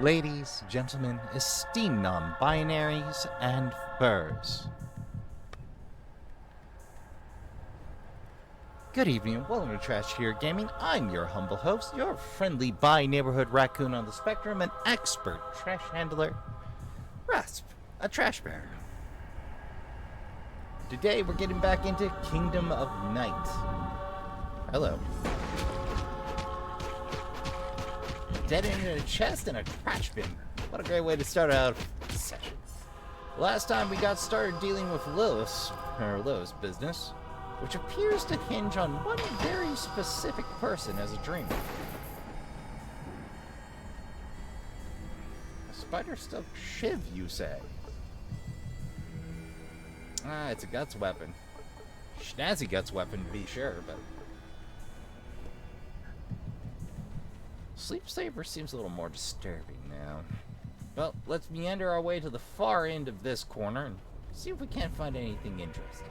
Ladies, gentlemen, esteemed non-binaries, and furs. Good evening and welcome to Trashkin Gaming. I'm your humble host, your friendly bi-neighborhood raccoon on the spectrum, an expert trash handler, Rasp, a trash bear. Today we're getting back into Kingdom of Night. Hello. Dead end in a chest and a trash bin. What a great way to start out a session. Last time we got started dealing with Lilith's business, which appears to hinge on one very specific person as a dreamer. A spider-stuffed shiv, you say? It's a guts weapon. Snazzy guts weapon to be sure, but... Sleep Saver seems a little more disturbing now. Well, let's meander our way to the far end of this corner and see if we can't find anything interesting.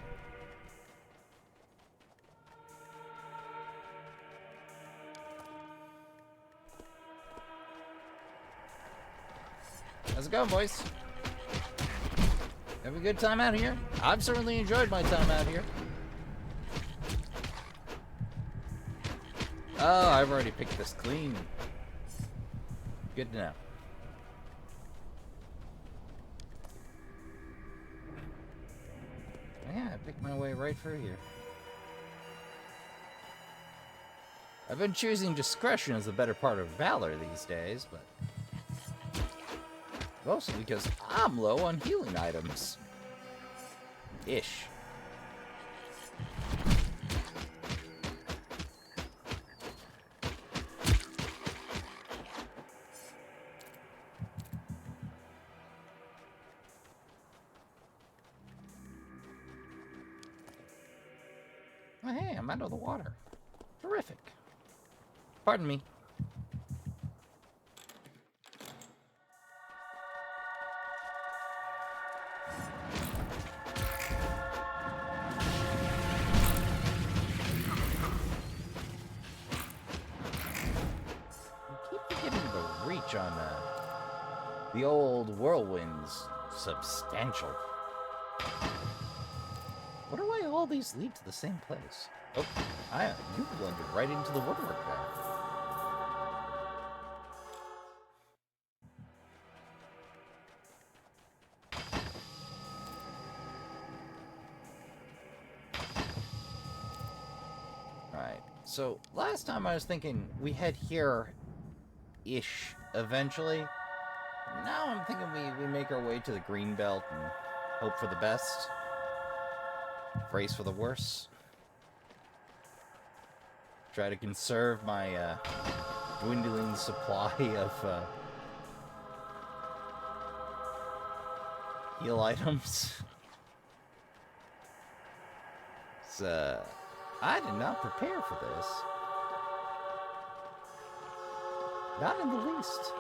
How's it going, boys? Have a good time out here? I've certainly enjoyed my time out here. Oh, I've already picked this clean. Good to know. Yeah, I picked my way right through here. I've been choosing discretion as the better part of valor these days, but... mostly because I'm low on healing items. Ish. Oh, hey, I'm out of the water. Terrific. Pardon me. On the old whirlwind's substantial. Wonder why all these lead to the same place. Oh, you blundered right into the woodwork there. Alright, so last time I was thinking we head here-ish eventually. Now I'm thinking we make our way to the green belt and hope for the best. Brace for the worst. Try to conserve my dwindling supply of heal items. I did not prepare for this. Not in the least.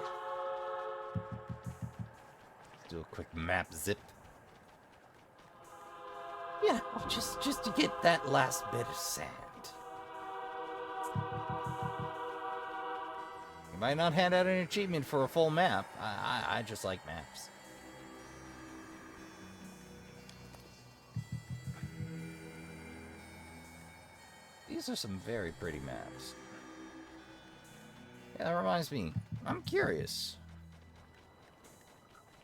Let's do a quick map zip. Yeah, just to get that last bit of sand. You might not hand out an achievement for a full map. I just like maps. These are some very pretty maps. Yeah, that reminds me. I'm curious.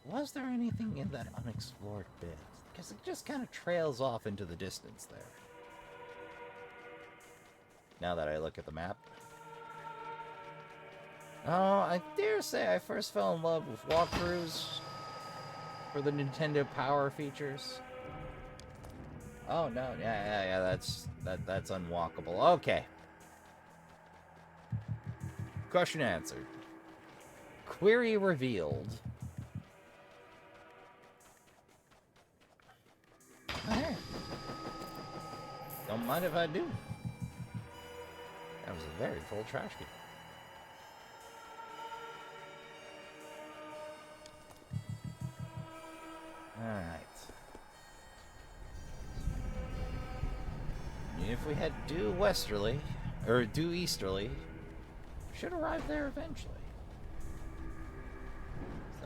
Was there anything in that unexplored bit? Because it just kind of trails off into the distance there. Now that I look at the map. Oh, I dare say I first fell in love with walkthroughs for the Nintendo Power features. Oh no, yeah, that's unwalkable. Okay. Question answered. Query revealed. Hey. Don't mind if I do. That was a very full trash can. Alright. If we head due westerly, or due easterly, should arrive there eventually.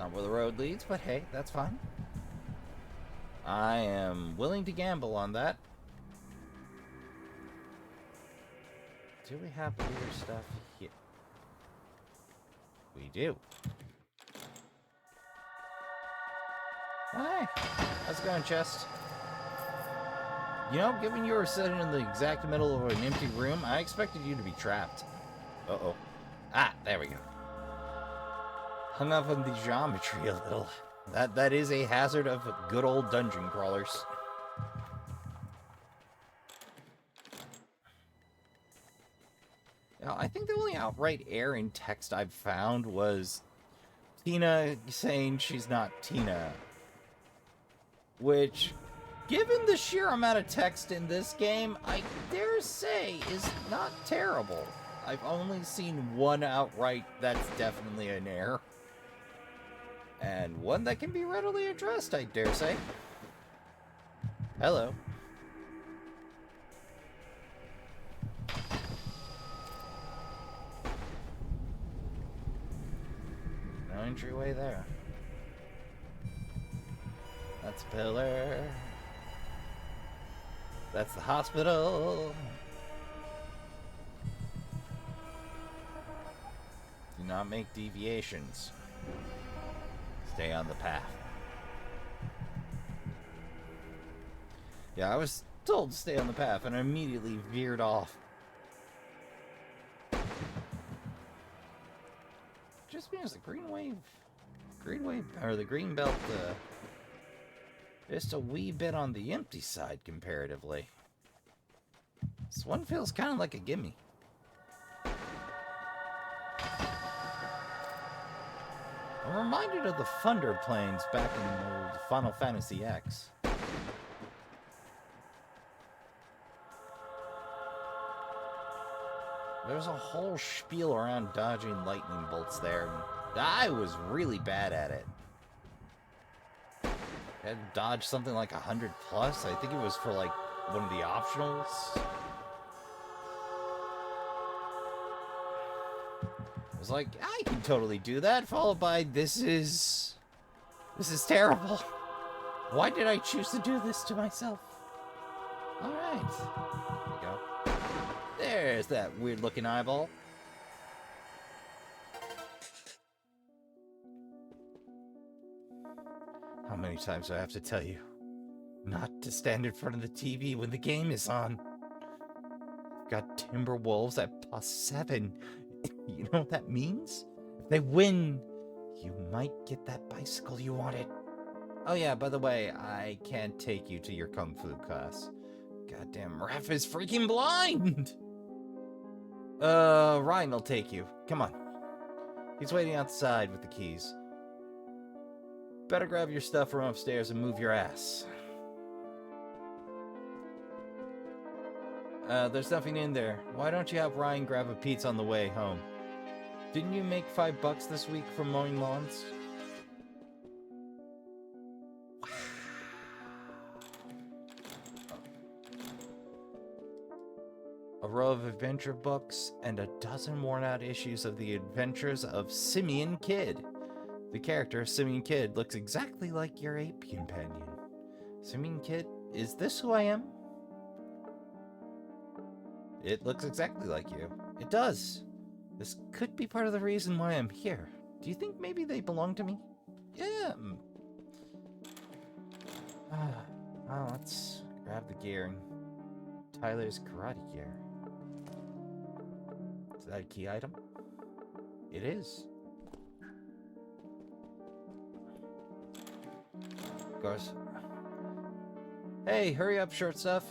Not where the road leads, but hey, that's fine. I am willing to gamble on that. Do we have weird stuff here? We do. Hi. How's it going, chest? You know, given you were sitting in the exact middle of an empty room, I expected you to be trapped. Uh-oh. Ah, there we go. Hung up on the geometry a little. That is a hazard of good old dungeon crawlers. Now, I think the only outright error in text I've found was Tina saying she's not Tina. Which, given the sheer amount of text in this game, I dare say is not terrible. I've only seen one outright that's definitely an error. And one that can be readily addressed, I dare say. Hello. No entryway there. That's a pillar. That's the hospital. Do not make deviations. Stay on the path. Yeah, I was told to stay on the path and I immediately veered off. Just because the green wave, or the green belt, just a wee bit on the empty side comparatively. This one feels kind of like a gimme. I'm reminded of the Thunder Plains back in old Final Fantasy X. There's a whole spiel around dodging lightning bolts there, and I was really bad at it. I had to dodge something like 100 plus. I think it was for like one of the optionals. I was like, I can totally do that, followed by this is terrible. Why did I choose to do this to myself? Alright. There we go. There's that weird looking eyeball. How many times do I have to tell you not to stand in front of the TV when the game is on? I've got Timber Wolves at +7. You know what that means? If they win, you might get that bicycle you wanted. Oh yeah, by the way, I can't take you to your Kung Fu class. Goddamn, Raph is freaking blind! Ryan will take you. Come on. He's waiting outside with the keys. Better grab your stuff from upstairs and move your ass. There's nothing in there. Why don't you have Ryan grab a pizza on the way home? Didn't you make $5 this week from mowing lawns? A row of adventure books and a dozen worn-out issues of the adventures of Simian Kid. The character, Simian Kid, looks exactly like your ape companion. Simian Kid, is this who I am? It looks exactly like you. It does. This could be part of the reason why I'm here. Do you think maybe they belong to me? Yeah. Well, let's grab the gear and Tyler's karate gear. Is that a key item? It is. Of course. Hey, hurry up, short stuff.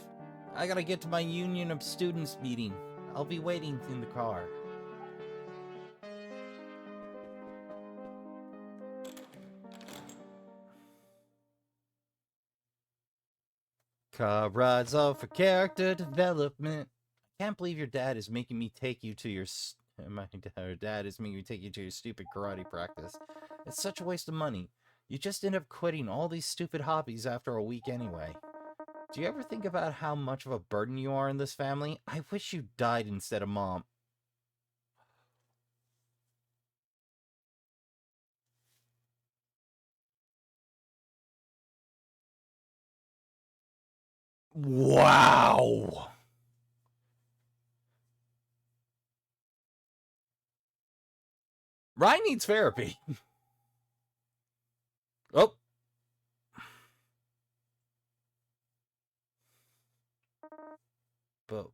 I gotta get to my Union of Students meeting. I'll be waiting in the car. Car rides off for character development. I can't believe your dad is making me take you to your... dad is making me take you to your stupid karate practice. It's such a waste of money. You just end up quitting all these stupid hobbies after a week anyway. Do you ever think about how much of a burden you are in this family? I wish you died instead of Mom. Wow. Ryan needs therapy. Oh. But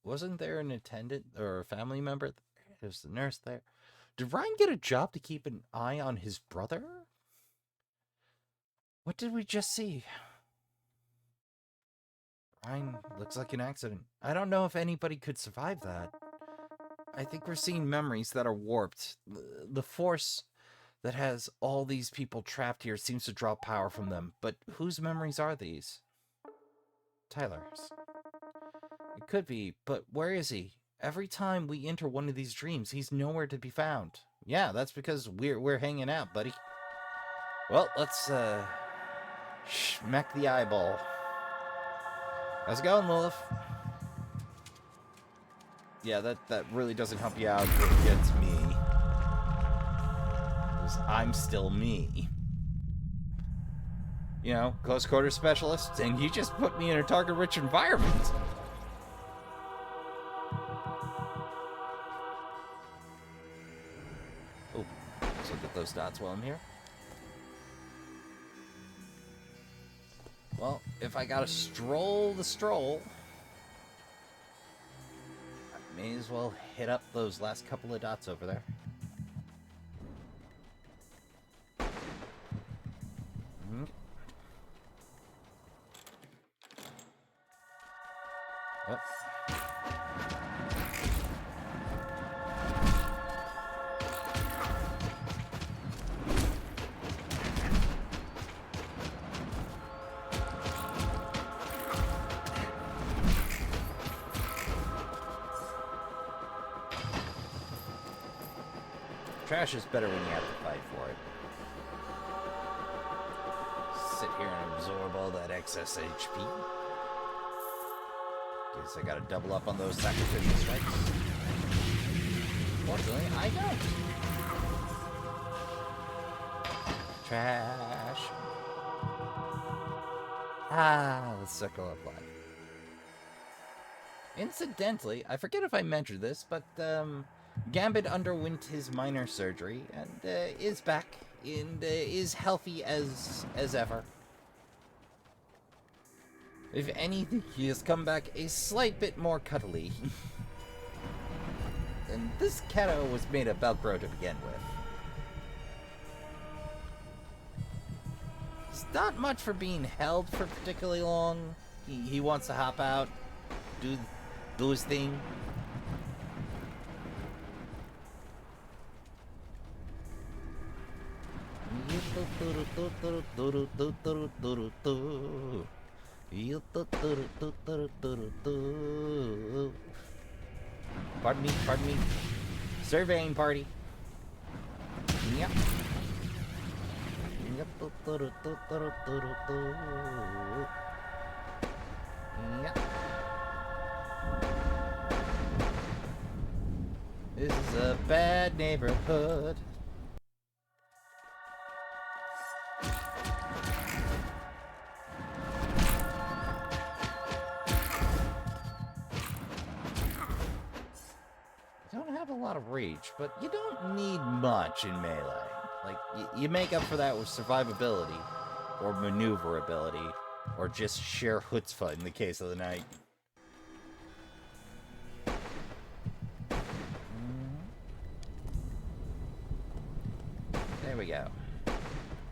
wasn't there an attendant or a family member? There's the nurse there. Did Ryan get a job to keep an eye on his brother? What did we just see? Ryan looks like an accident. I don't know if anybody could survive that. I think we're seeing memories that are warped. The force that has all these people trapped here seems to draw power from them. But whose memories are these? Tyler's. It could be, but where is he? Every time we enter one of these dreams, he's nowhere to be found. Yeah, that's because we're hanging out, buddy. Well, let's smack the eyeball. How's it going, Lilith? Yeah, that really doesn't help you out against me. Because I'm still me. You know, close quarter specialist, and you just put me in a target-rich environment. Oh, let's look at those dots while I'm here. Well, if I gotta stroll the stroll, I may as well hit up those last couple of dots over there. Yep. Trash is better when you have to fight for it. Sit here and absorb all that excess HP. Guess I gotta double up on those sacrificial strikes. Fortunately, I don't. Trash. Ah, the circle of life. Incidentally, I forget if I mentioned this, but Gambit underwent his minor surgery and is back and is healthy as ever. If anything, he has come back a slight bit more cuddly. And this kiddo was made of Velcro to begin with. It's not much for being held for particularly long. He wants to hop out, do his thing. Pardon me. Surveying party. Yep. Yep. This is a bad neighborhood. A lot of reach, but you don't need much in melee. Like, you make up for that with survivability, or maneuverability, or just sheer chutzpah in the case of the night. There we go.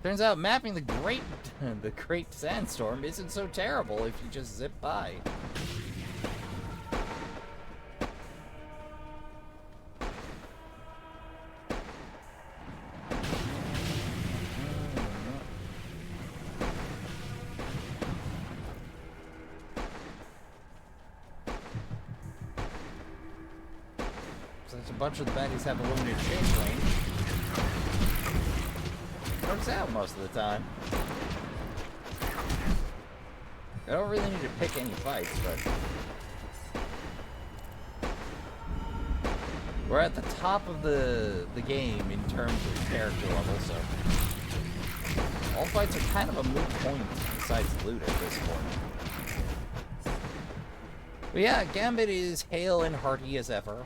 Turns out mapping the Great Sandstorm isn't so terrible if you just zip by. Since a bunch of the baddies have a limited change range, it works out most of the time. I don't really need to pick any fights, but we're at the top of the game in terms of character level, so all fights are kind of a moot point besides loot at this point. But yeah, Gambit is hale and hearty as ever.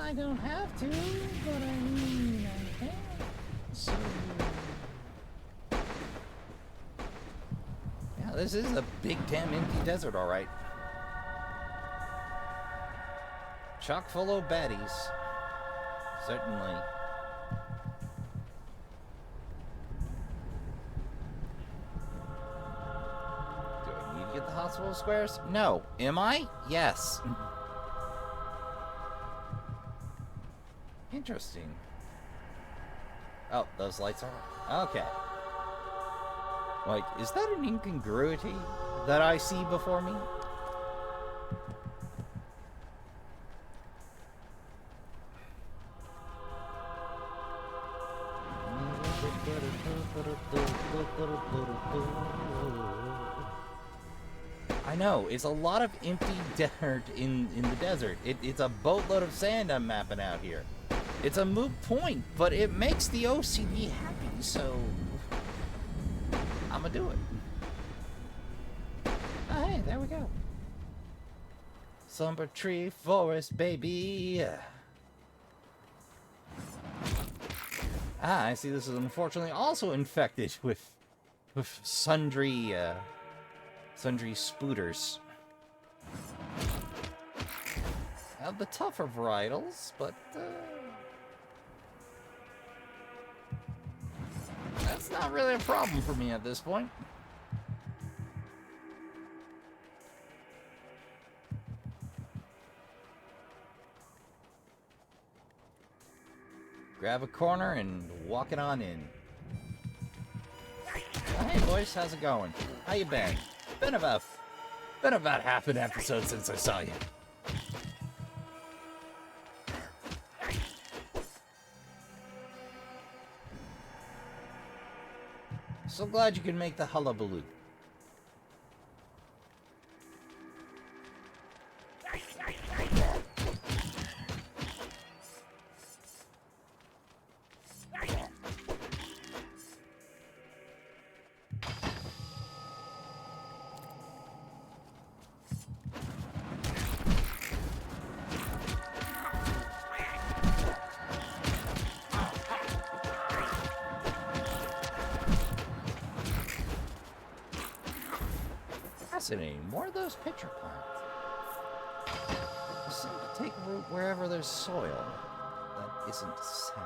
I don't have to, but I mean, I can. So... yeah, this is a big damn empty desert, alright. Chock full of baddies. Certainly. Do I need to get the hospital squares? No. Am I? Yes. Interesting. Oh, those lights are... okay. Like, is that an incongruity that I see before me? I know, it's a lot of empty dirt in the desert. It's a boatload of sand I'm mapping out here. It's a moot point, but it makes the OCD happy, so I'm gonna do it. Oh, hey, there we go. Slumber tree forest, baby. Ah, I see this is unfortunately also infected with sundry spooters. Of the tougher varietals, but that's not really a problem for me at this point. Grab a corner and walk it on in. Oh, hey boys, how's it going? How you been? Been about half an episode since I saw you. So glad you could make the hullabaloo. Fascinating. More of those pitcher plants. They seem to take root wherever there's soil that isn't sand.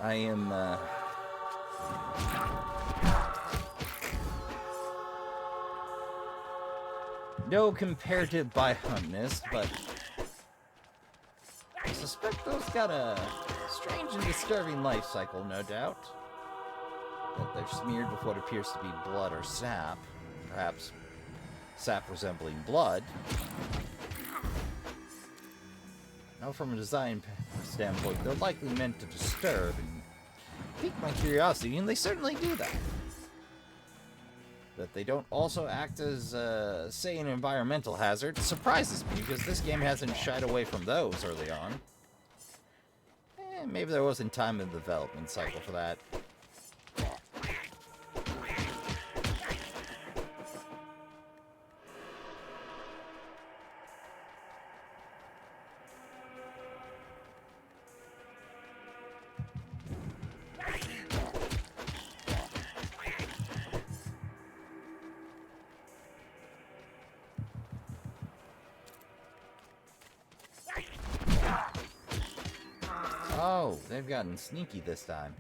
I am, no comparative biohumnist, but I suspect those got a strange and disturbing life cycle, no doubt. That they're smeared with what appears to be blood or sap, perhaps sap resembling blood. Now, from a design standpoint, they're likely meant to disturb and pique my curiosity, and they certainly do that. That they don't also act as, say, an environmental hazard surprises me, because this game hasn't shied away from those early on. Maybe there wasn't time in the development cycle for that. Oh, they've gotten sneaky this time.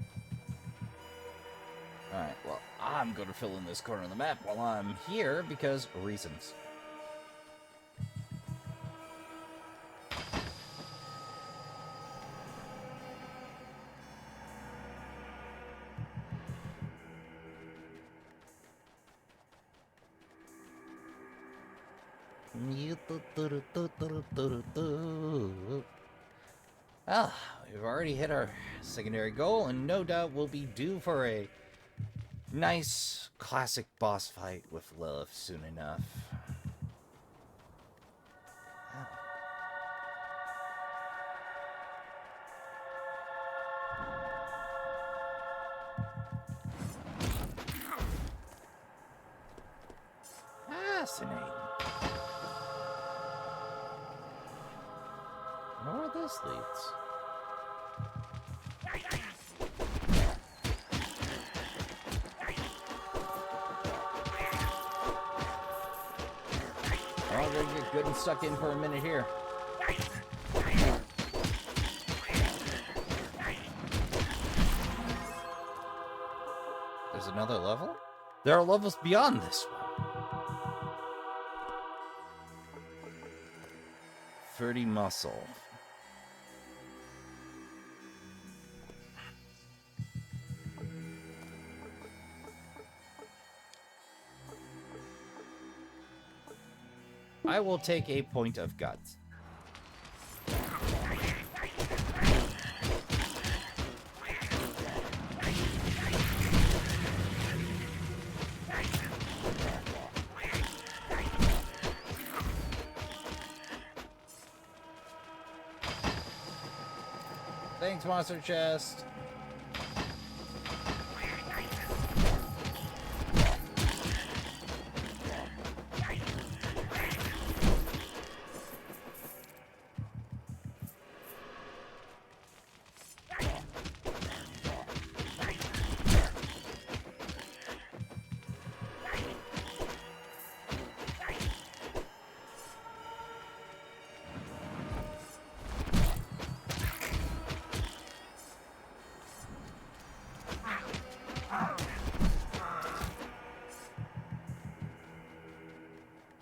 Alright, well, I'm going to fill in this corner of the map while I'm here because reasons. Well, we've already hit our secondary goal, and no doubt we'll be due for a nice, classic boss fight with Lilith soon enough. inane. I don't know where this leads. Well, we're gonna get good and stuck in for a minute here. There's another level? There are levels beyond this one. 30 muscle. I will take a point of guts. Thanks, Monster Chest.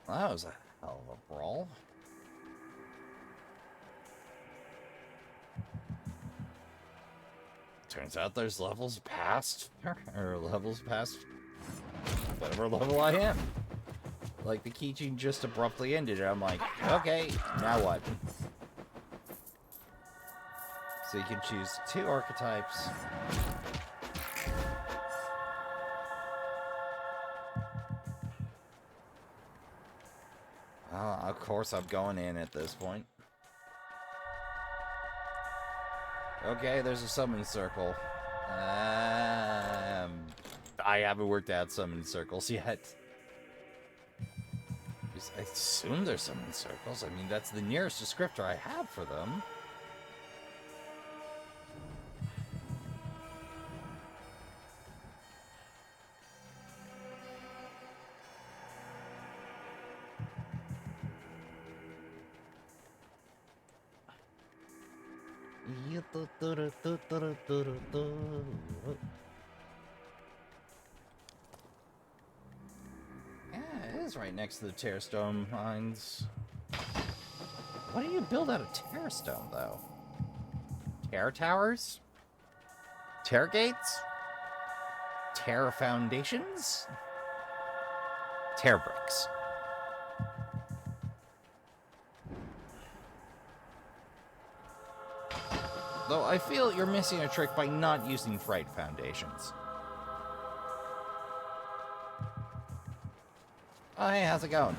Well, that was a hell of a brawl. Turns out there's levels past, or levels past whatever level I am. Like, the keychain just abruptly ended, and I'm like, okay, now what? So you can choose 2 archetypes. Of course I'm going in at this point. Okay, there's a summon circle. I haven't worked out summon circles yet. I assume there's summon circles. I mean, that's the nearest descriptor I have for them. Yeah, it is right next to the Terrastone mines. What do you build out of Terrastone, though? Terror towers? Terror gates? Terror foundations? Terror bricks. Though I feel you're missing a trick by not using Fright foundations. Oh, hey, how's it going?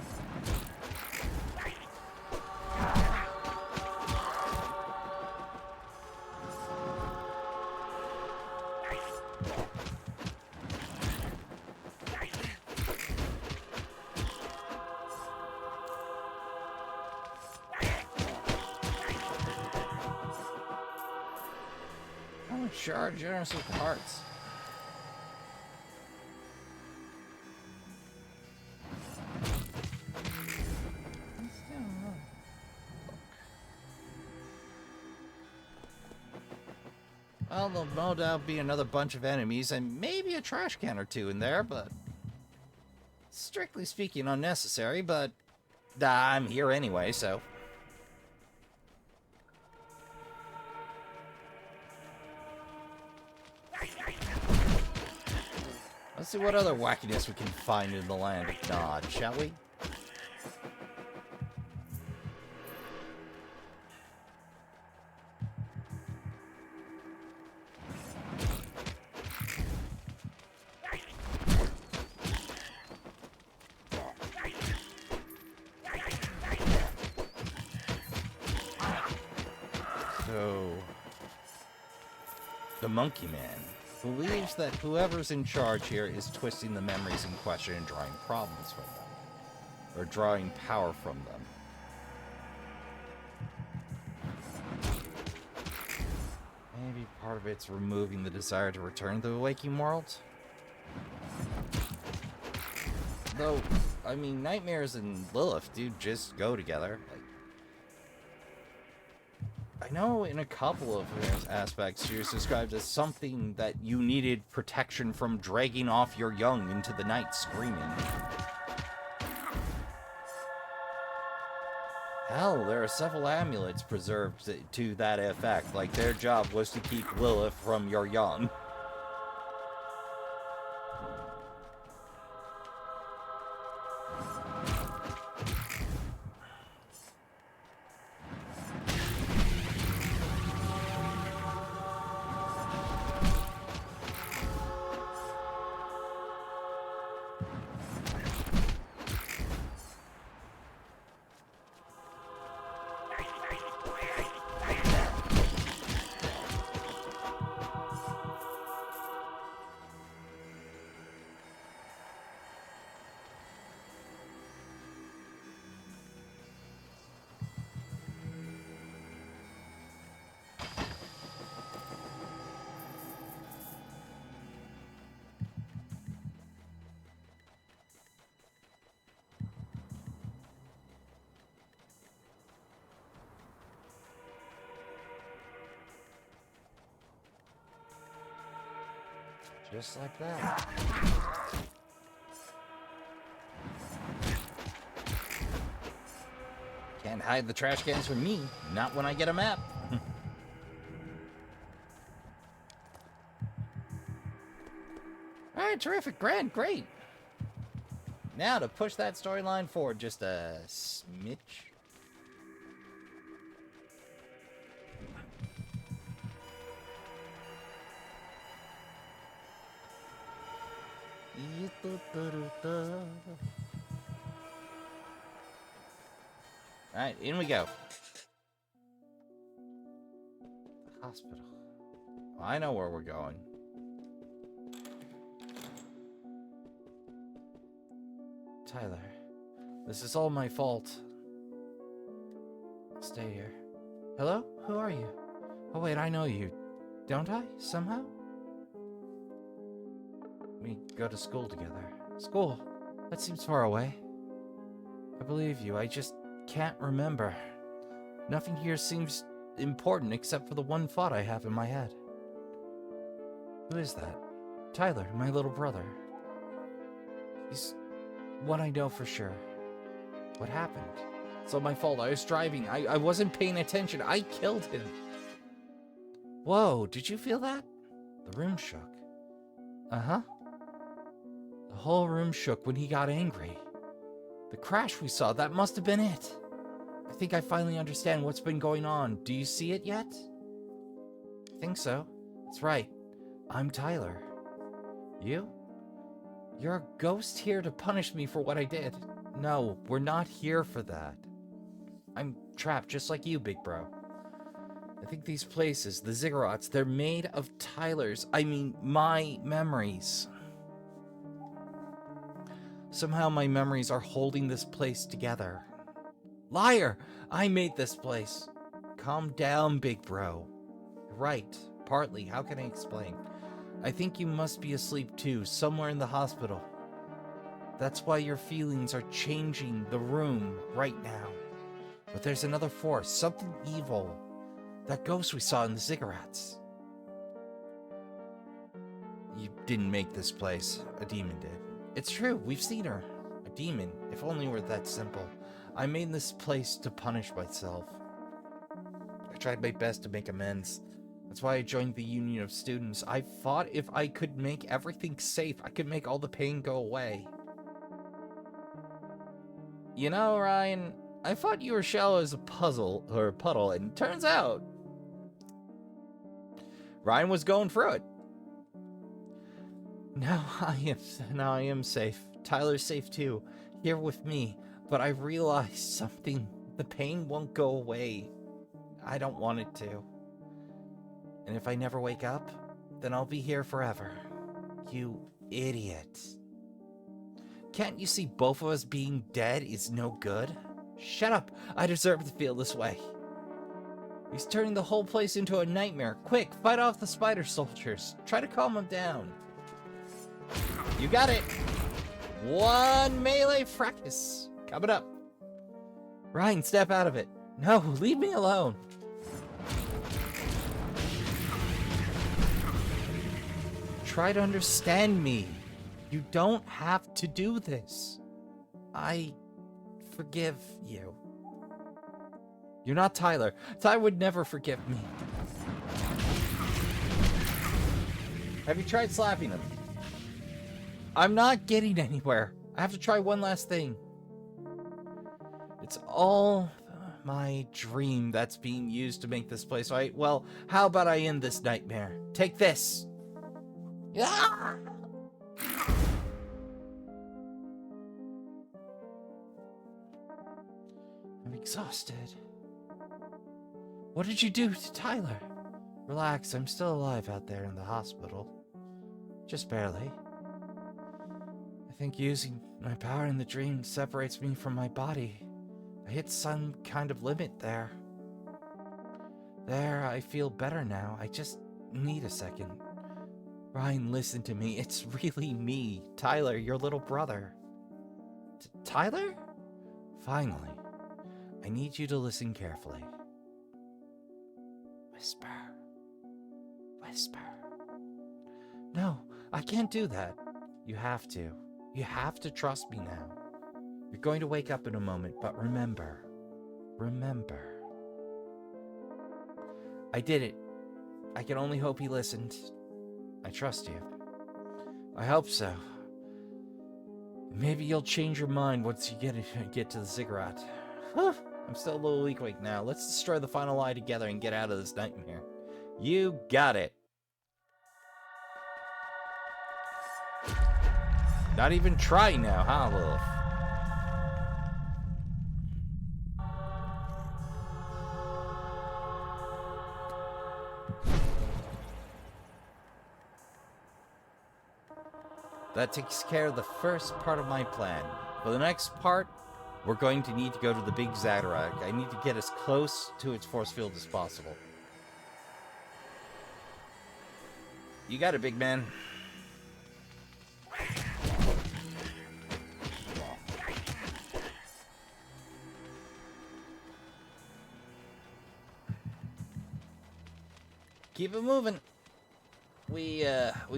Oh, sure, generous with hearts. Well, there'll no doubt be another bunch of enemies and maybe a trash can or 2 in there, but strictly speaking unnecessary, but I'm here anyway, so. Let's see what other wackiness we can find in the land of Nod, shall we? So, the Monkey Man believes that whoever's in charge here is twisting the memories in question and drawing problems from them. or drawing power from them. Maybe part of it's removing the desire to return to the waking world? Though, I mean, nightmares and Lilith do just go together. Like, I know in a couple of aspects she was described as something that you needed protection from dragging off your young into the night screaming. Hell, there are several amulets preserved to that effect. Like, their job was to keep Lilith from your young. Just like that. Can't hide the trash cans from me. Not when I get a map. Alright, terrific. Grand. Great. Now to push that storyline forward just a smidge. Alright, in we go. The hospital. Well, I know where we're going. Tyler, this is all my fault. I'll stay here. Hello? Who are you? Oh wait, I know you. Don't I? Somehow? We go to school together. School? That seems far away. I believe you, I just can't remember. Nothing here seems important except for the one thought I have in my head. Who is that? Tyler, my little brother. He's what I know for sure. What happened? It's all my fault. I was driving. I wasn't paying attention. I killed him. Whoa, did you feel that? The room shook. Uh-huh. The whole room shook when he got angry. The crash we saw, that must have been it. I think I finally understand what's been going on. Do you see it yet? I think so. That's right. I'm Tyler. You? You're a ghost here to punish me for what I did. No, we're not here for that. I'm trapped just like you, big bro. I think these places, the ziggurats, they're made of Tyler's, my memories. Somehow my memories are holding this place together. Liar! I made this place. Calm down, big bro. You're right. Partly. How can I explain? I think you must be asleep too, somewhere in the hospital. That's why your feelings are changing the room right now. But there's another force, something evil. That ghost we saw in the ziggurats. You didn't make this place. A demon did. It's true, we've seen her. A demon, if only it were that simple. I made this place to punish myself. I tried my best to make amends. That's why I joined the Union of Students. I thought if I could make everything safe, I could make all the pain go away. You know, Ryan, I thought you were shallow as a puzzle, or a puddle, and turns out Ryan was going through it. Now I am safe. Tyler's safe too, here with me. But I realized something. The pain won't go away. I don't want it to. And if I never wake up, then I'll be here forever. You idiot. Can't you see both of us being dead is no good? Shut up! I deserve to feel this way. He's turning the whole place into a nightmare. Quick, fight off the spider soldiers. Try to calm him down. You got it! One melee fracas. Coming up. Ryan, step out of it. No, leave me alone. Try to understand me. You don't have to do this. I forgive you. You're not Tyler. Tyler would never forgive me. Have you tried slapping him? I'm not getting anywhere. I have to try one last thing. It's all my dream that's being used to make this place right. Well, how about I end this nightmare? Take this. Ah! I'm exhausted. What did you do to Tyler? Relax, I'm still alive out there in the hospital. Just barely. I think using my power in the dream separates me from my body. I hit some kind of limit there. There, I feel better now. I just need a second. Ryan, listen to me. It's really me, Tyler, your little brother. Tyler? Finally. I need you to listen carefully. Whisper. Whisper. No, I can't do that. You have to. You have to trust me now. You're going to wake up in a moment, but remember. Remember. I did it. I can only hope he listened. I trust you. I hope so. Maybe you'll change your mind once you get to the ziggurat. I'm still a little weak now. Let's destroy the final lie together and get out of this nightmare. You got it. Not even try now, huh, Lilith? That takes care of the first part of my plan. For the next part, we're going to need to go to the big ziggurat. I need to get as close to its force field as possible. You got it, big man. Keep it moving. We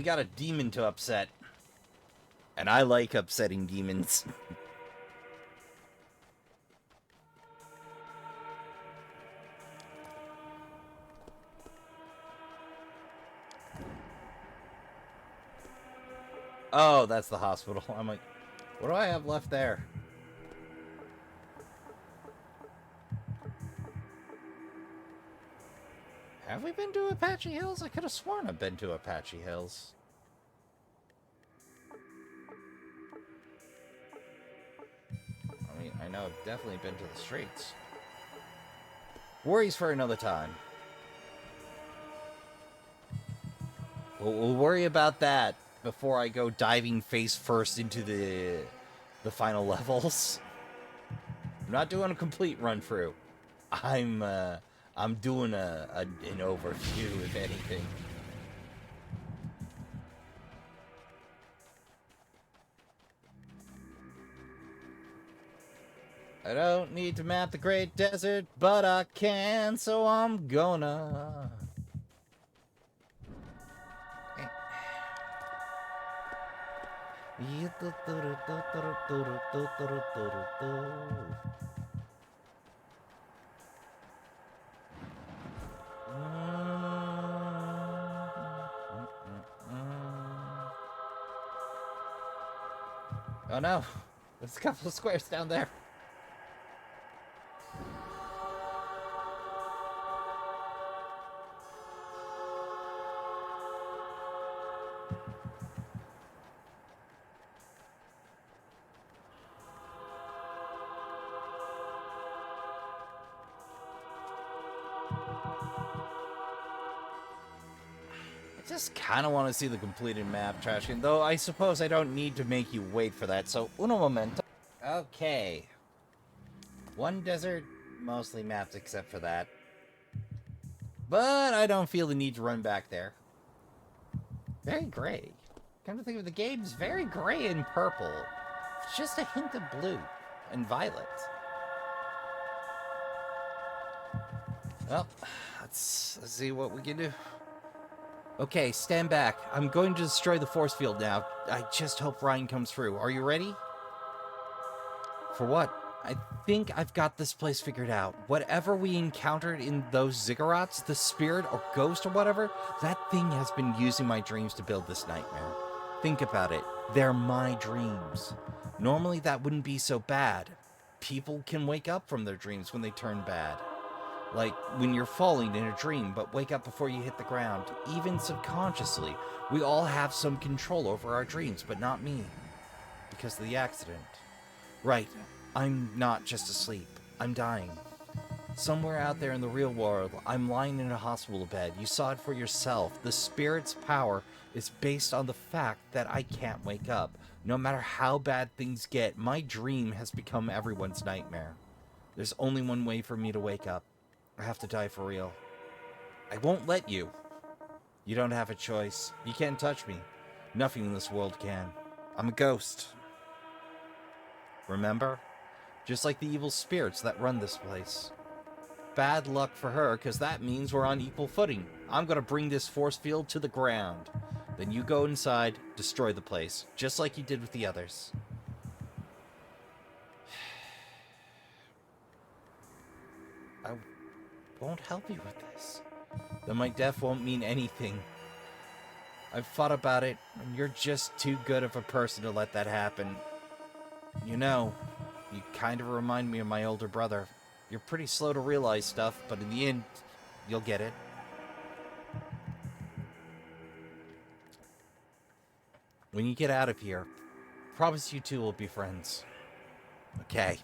got a demon to upset. And I like upsetting demons. Oh, that's the hospital. I'm like, what do I have left there? Have we been to Apache Hills? I could have sworn I've been to Apache Hills. I mean, I know I've definitely been to the streets. Worries for another time. We'll worry about that before I go diving face first into the final levels. I'm not doing a complete run through. I'm doing an overview, if anything. I don't need to map the Great Desert, but I can, so I'm gonna. Oh no, there's a couple of squares down there. Just kind of want to see the completed map, Trashkin, though I suppose I don't need to make you wait for that, so uno momento. Okay. One desert, mostly mapped except for that. But I don't feel the need to run back there. Very gray. Come to think of it, the game's very gray and purple. It's just a hint of blue and violet. Well, let's see what we can do. Okay, stand back. I'm going to destroy the force field now. I just hope Ryan comes through. Are you ready? For what? I think I've got this place figured out. Whatever we encountered in those ziggurats, the spirit or ghost or whatever, that thing has been using my dreams to build this nightmare. Think about it. They're my dreams. Normally that wouldn't be so bad. People can wake up from their dreams when they turn bad. Like when you're falling in a dream, but wake up before you hit the ground. Even subconsciously, we all have some control over our dreams, but not me. Because of the accident. Right, I'm not just asleep. I'm dying. Somewhere out there in the real world, I'm lying in a hospital bed. You saw it for yourself. The spirit's power is based on the fact that I can't wake up. No matter how bad things get, my dream has become everyone's nightmare. There's only one way for me to wake up. I have to die for real. I won't let you. You don't have a choice. You can't touch me. Nothing in this world can. I'm a ghost. Remember? Just like the evil spirits that run this place. Bad luck for her, because that means we're on equal footing. I'm going to bring this force field to the ground. Then you go inside, destroy the place, just like you did with the others. I won't help you with this. Then my death won't mean anything. I've thought about it, and you're just too good of a person to let that happen. You know, you kind of remind me of my older brother. You're pretty slow to realize stuff, but in the end, you'll get it. When you get out of here, promise you two will be friends. Okay,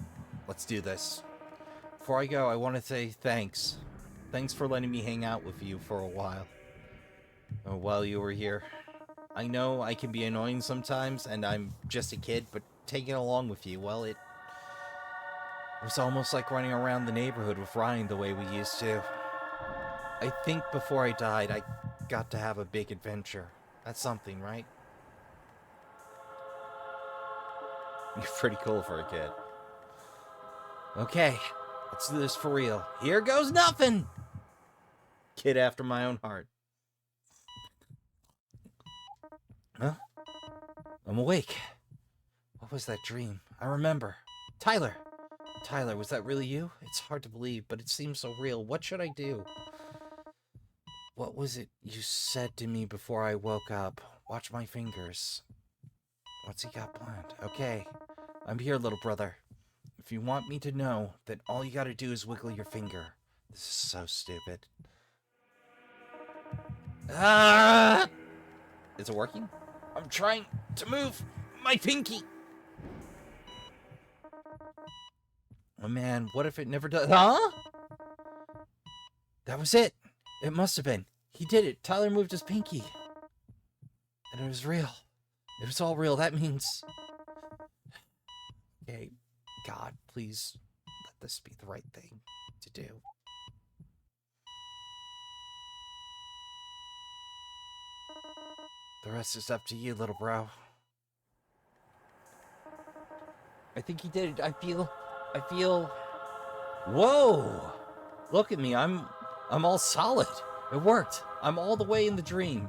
let's do this. Before I go, I want to say thanks. Thanks for letting me hang out with you for a while. While you were here. I know I can be annoying sometimes, and I'm just a kid, but taking along with you, well, it was almost like running around the neighborhood with Ryan the way we used to. I think before I died, I got to have a big adventure. That's something, right? You're pretty cool for a kid. Okay, let's do this for real. Here goes nothing! Kid after my own heart. Huh? I'm awake. What was that dream? I remember. Tyler! Tyler, was that really you? It's hard to believe, but it seems so real. What should I do? What was it you said to me before I woke up? Watch my fingers. What's he got planned? Okay, I'm here, little brother. If you want me to know, then all you gotta do is wiggle your finger. This is so stupid. Ah! Is it working? I'm trying to move my pinky. Oh man, what if it never does? Huh? That was it. It must have been. He did it. Tyler moved his pinky. And it was real. It was all real. That means... Okay, God, please let this be the right thing to do. The rest is up to you, little bro. I think he did it. I feel... Whoa! Look at me. I'm all solid. It worked. I'm all the way in the dream.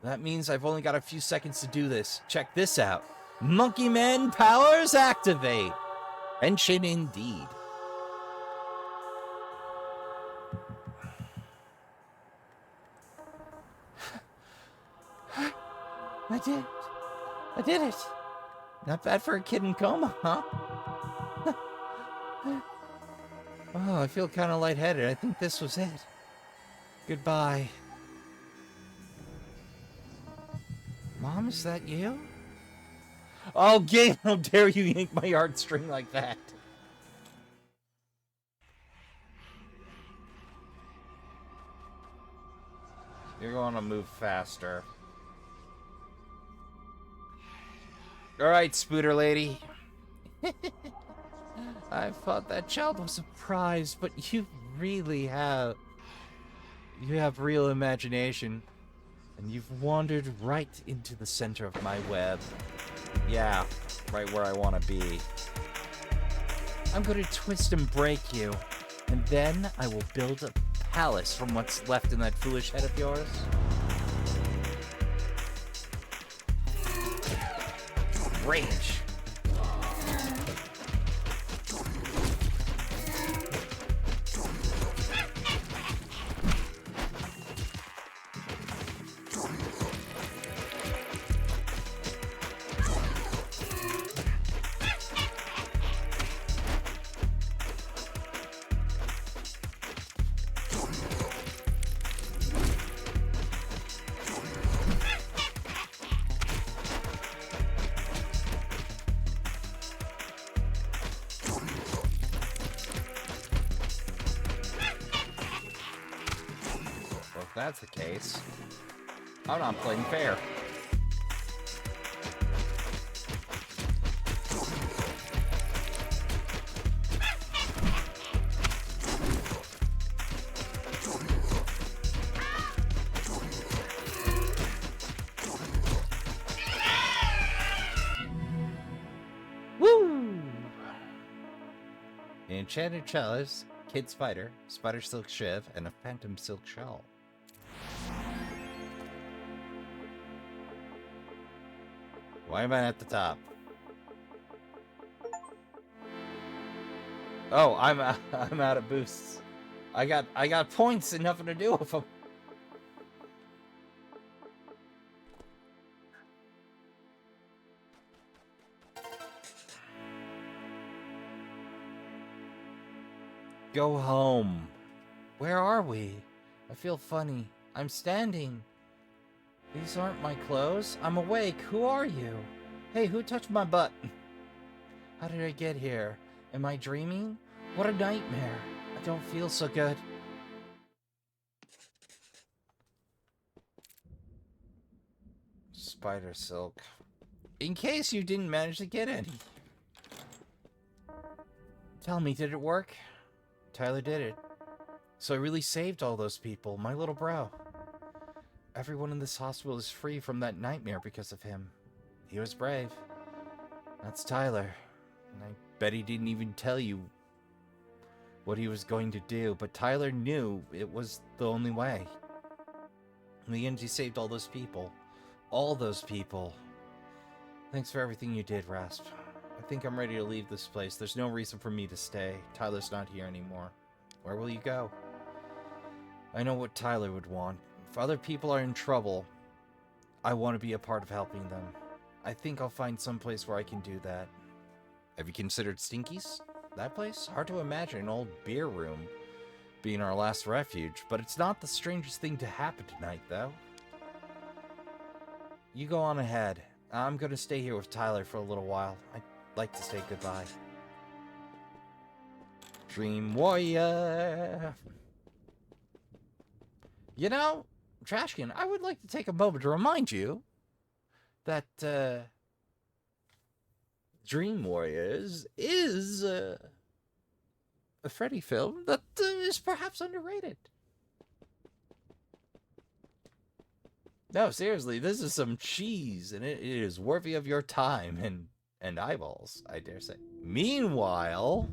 That means I've only got a few seconds to do this. Check this out. Monkey Man powers activate. Tension indeed. I did it. I did it. Not bad for a kid in coma, huh? Oh, I feel kind of lightheaded. I think this was it. Goodbye. Mom, is that you? Oh, game! How dare you yank my heartstring like that? You're going to move faster. Alright, Spooter Lady. I thought that child was a prize, but you really have... You have real imagination. And you've wandered right into the center of my web. Yeah, right where I want to be. I'm going to twist and break you. And then I will build a palace from what's left in that foolish head of yours. Range. If that's the case, I'm not playing fair. Woo! Enchanted chalice, kid spider, spider silk shiv, and a phantom silk shawl. Why am I at the top? Oh, I'm out of boosts. I got points and nothing to do with them. Go home. Where are we? I feel funny. I'm standing. These aren't my clothes. I'm awake. Who are you? Hey, who touched my butt? How did I get here? Am I dreaming? What a nightmare. I don't feel so good. Spider silk. In case you didn't manage to get any. Tell me, did it work? Tyler did it. So I really saved all those people, my little bro. Everyone in this hospital is free from that nightmare because of him. He was brave. That's Tyler. And I bet he didn't even tell you what he was going to do, but Tyler knew it was the only way. In the end, he saved all those people. All those people. Thanks for everything you did, Rasp. I think I'm ready to leave this place. There's no reason for me to stay. Tyler's not here anymore. Where will you go? I know what Tyler would want. If other people are in trouble, I want to be a part of helping them. I think I'll find some place where I can do that. Have you considered Stinky's? That place? Hard to imagine an old beer room being our last refuge, but it's not the strangest thing to happen tonight, though. You go on ahead. I'm going to stay here with Tyler for a little while. I'd like to say goodbye. Dream Warrior! You know, Trashkin, I would like to take a moment to remind you that Dream Warriors is a Freddy film that is perhaps underrated. No, seriously, this is some cheese, and it is worthy of your time and eyeballs, I dare say. Meanwhile,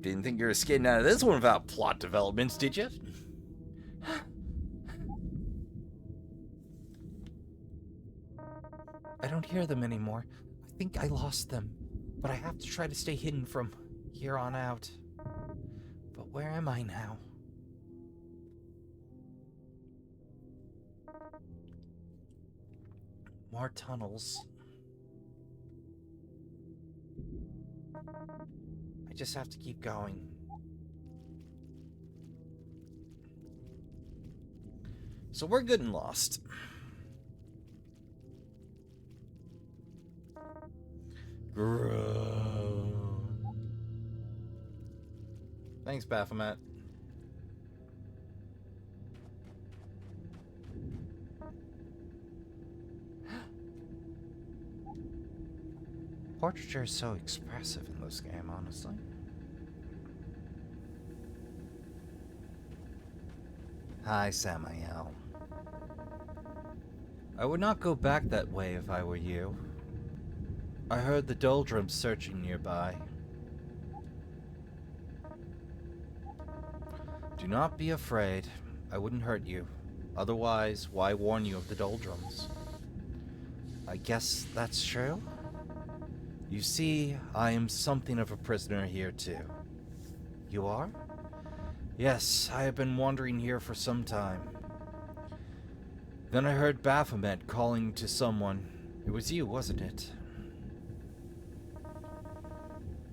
didn't think you were skating out of this one without plot developments, did you? I don't hear them anymore. I think I lost them, but I have to try to stay hidden from here on out. But where am I now? More tunnels. I just have to keep going. So we're good and lost. Thanks, Baphomet. portraiture is so expressive in this game, honestly. Hi, Samael. I would not go back that way if I were you. I heard the doldrums searching nearby. Do not be afraid. I wouldn't hurt you. Otherwise, why warn you of the doldrums? I guess that's true? You see, I am something of a prisoner here too. You are? Yes, I have been wandering here for some time. Then I heard Baphomet calling to someone. It was you, wasn't it?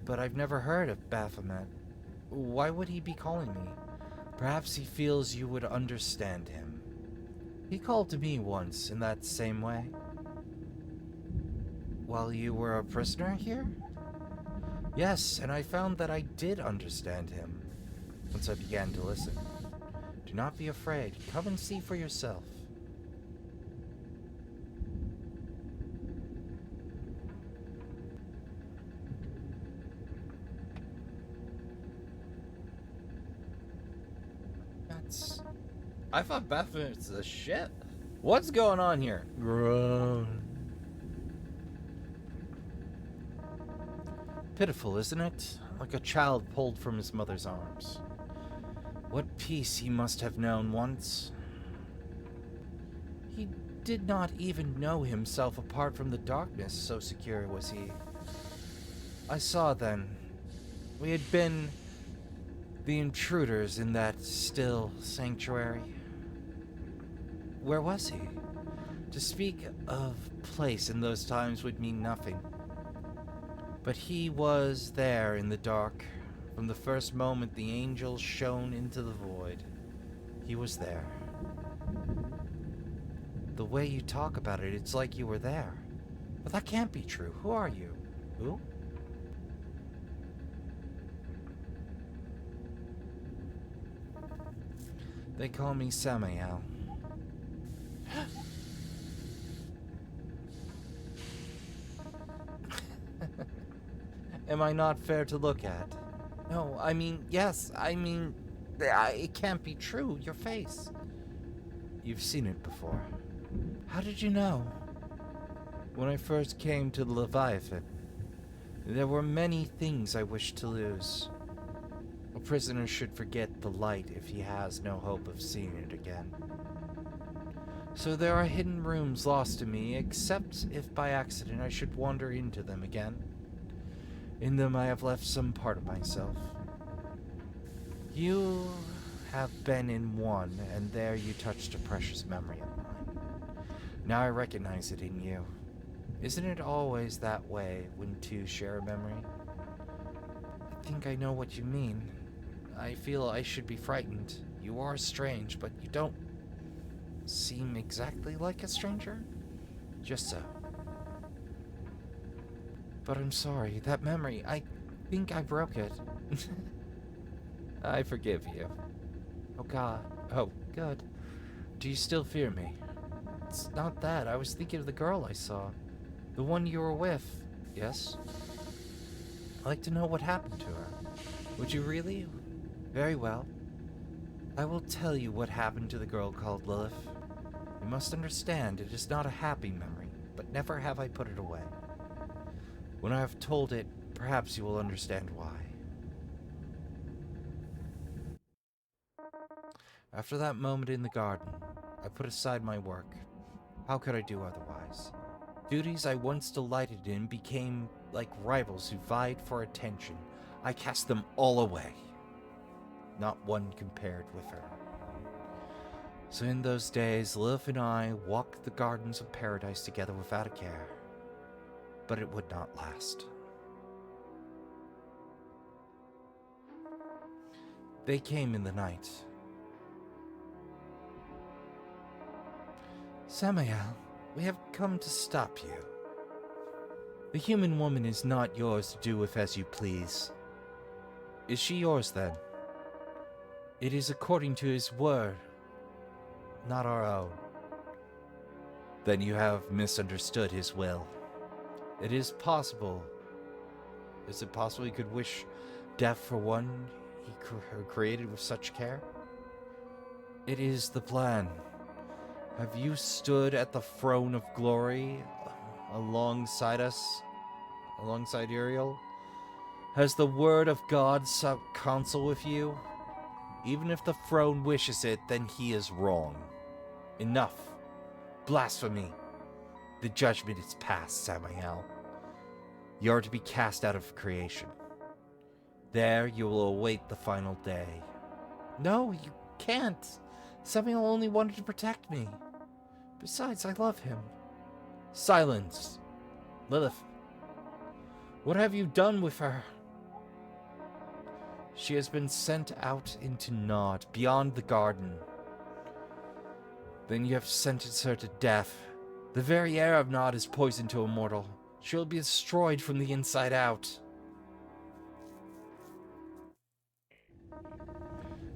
But I've never heard of Baphomet. Why would he be calling me? Perhaps he feels you would understand him. He called to me once in that same way. While you were a prisoner here? Yes, and I found that I did understand him once I began to listen. Do not be afraid. Come and see for yourself. I thought Baphomet's the shit. What's going on here? Groan. Pitiful, isn't it? Like a child pulled from his mother's arms. What peace he must have known once. He did not even know himself apart from the darkness, so secure was he. I saw then. We had been the intruders in that still sanctuary. Where was he? To speak of place in those times would mean nothing. But he was there in the dark. From the first moment the angels shone into the void, he was there. The way you talk about it, it's like you were there. But that can't be true. Who are you? Who? They call me Samael. Am I not fair to look at? No, I mean, yes, I mean, it can't be true, your face. You've seen it before. How did you know? When I first came to the Leviathan, there were many things I wished to lose. A prisoner should forget the light if he has no hope of seeing it again. So there are hidden rooms lost to me, except if by accident I should wander into them again. In them I have left some part of myself. You have been in one, and there you touched a precious memory of mine. Now I recognize it in you. Isn't it always that way when two share a memory? I think I know what you mean. I feel I should be frightened. You are strange, but you don't seem exactly like a stranger. Just so. But I'm sorry, that memory, I think I broke it. I forgive you. Oh God. Oh, good. Do you still fear me? It's not that. I was thinking of the girl I saw. The one you were with. Yes? I'd like to know what happened to her. Would you really? Very well. I will tell you what happened to the girl called Lilith. You must understand, it is not a happy memory, but never have I put it away. When I have told it, perhaps you will understand why. After that moment in the garden, I put aside my work. How could I do otherwise? Duties I once delighted in became like rivals who vied for attention. I cast them all away. Not one compared with her. So in those days, Lilith and I walked the gardens of paradise together without a care. But it would not last. They came in the night. Samael, we have come to stop you. The human woman is not yours to do with as you please. Is she yours then? It is according to his word, not our own. Then you have misunderstood his will. It is possible Is it possible he could wish death for one he created with such care? It is the plan. Have you stood at the throne of glory alongside us, alongside Uriel? Has the word of God sought counsel with you? Even if the throne wishes it, then he is wrong. Enough. Blasphemy. The judgment is past, Samael. You are to be cast out of creation. There you will await the final day. No, you can't. Samael only wanted to protect me. Besides, I love him. Silence. Lilith, what have you done with her? She has been sent out into Nod, beyond the garden. Then you have sentenced her to death. The very air of Nod is poison to a mortal. She will be destroyed from the inside out.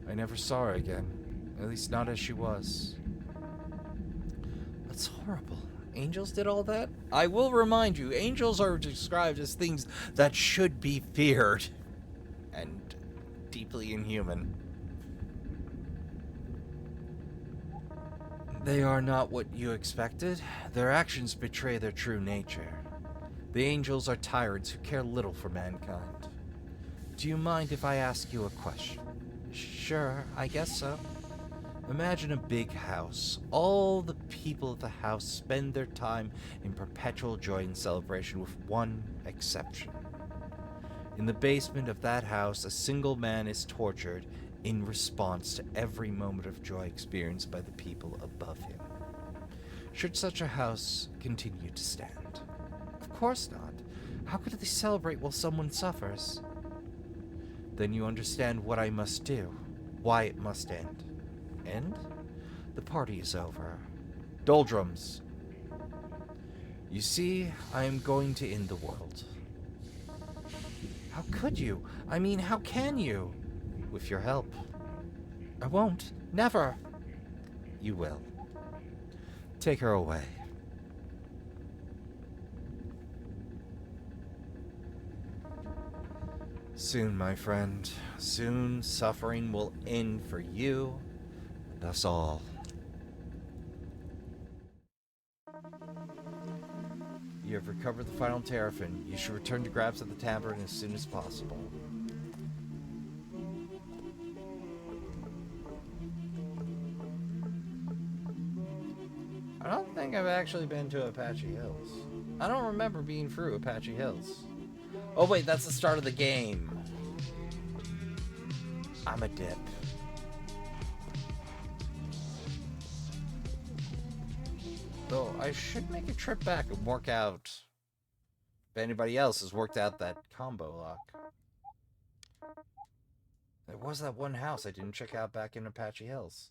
I never saw her again. At least not as she was. That's horrible. Angels did all that? I will remind you, angels are described as things that should be feared. And deeply inhuman. They are not what you expected. Their actions betray their true nature. The angels are tyrants who care little for mankind. Do you mind if I ask you a question? Sure, I guess so. Imagine a big house. All the people of the house spend their time in perpetual joy and celebration with one exception. In the basement of that house, a single man is tortured in response to every moment of joy experienced by the people above him. Should such a house continue to stand? Of course not. How could they celebrate while someone suffers? Then you understand what I must do, why it must end. End? The party is over. Doldrums. You see, I am going to end the world. How could you? I mean, how can you? With your help. I won't. Never. You will. Take her away. Soon, my friend. Soon, suffering will end for you and us all. You have recovered the final Terrafin. You should return to grabs at the tavern as soon as possible. I don't think I've actually been to Apache Hills. I don't remember being through Apache Hills. Oh wait, that's the start of the game. I'm a dip. Though I should make a trip back and work out if anybody else has worked out that combo lock. There was that one house I didn't check out back in Apache Hills.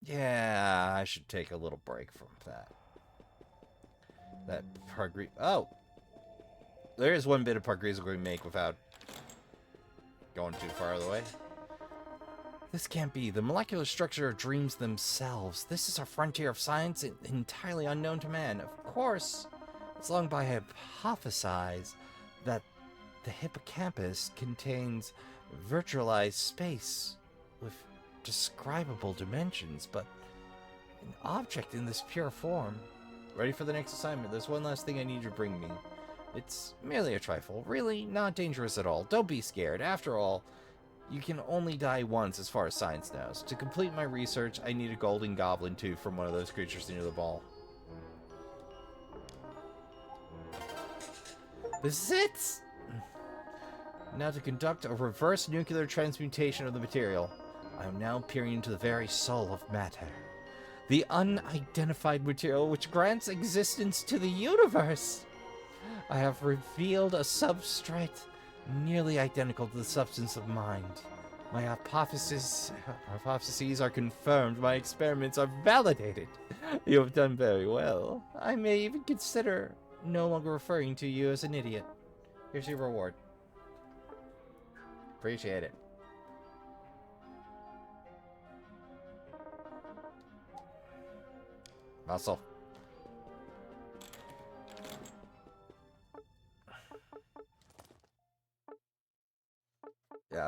Yeah, I should take a little break from that. That Pargriz... Oh! There is one bit of Pargriz we can make without going too far away. This can't be. The molecular structure of dreams themselves. This is a frontier of science entirely unknown to man. Of course, it's long by hypothesized that the hippocampus contains virtualized space with describable dimensions, but an object in this pure form. Ready for the next assignment. There's one last thing I need you to bring me. It's merely a trifle. Really not dangerous at all. Don't be scared. After all, you can only die once as far as science knows. To complete my research, I need a golden goblin tooth from one of those creatures near the ball. This is it! Now to conduct a reverse nuclear transmutation of the material. I am now peering into the very soul of matter. The unidentified material which grants existence to the universe. I have revealed a substrate nearly identical to the substance of mind. My hypotheses are confirmed. My experiments are validated. You have done very well. I may even consider no longer referring to you as an idiot. Here's your reward. Appreciate it. Muscle.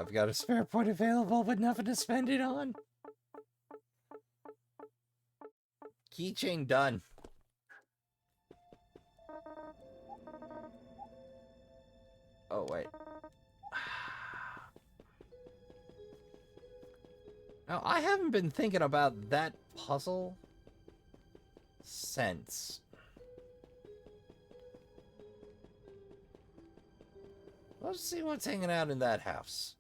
I've got a spare point available, but nothing to spend it on. Keychain done. Oh, wait. Now, I haven't been thinking about that puzzle since. Let's see what's hanging out in that house.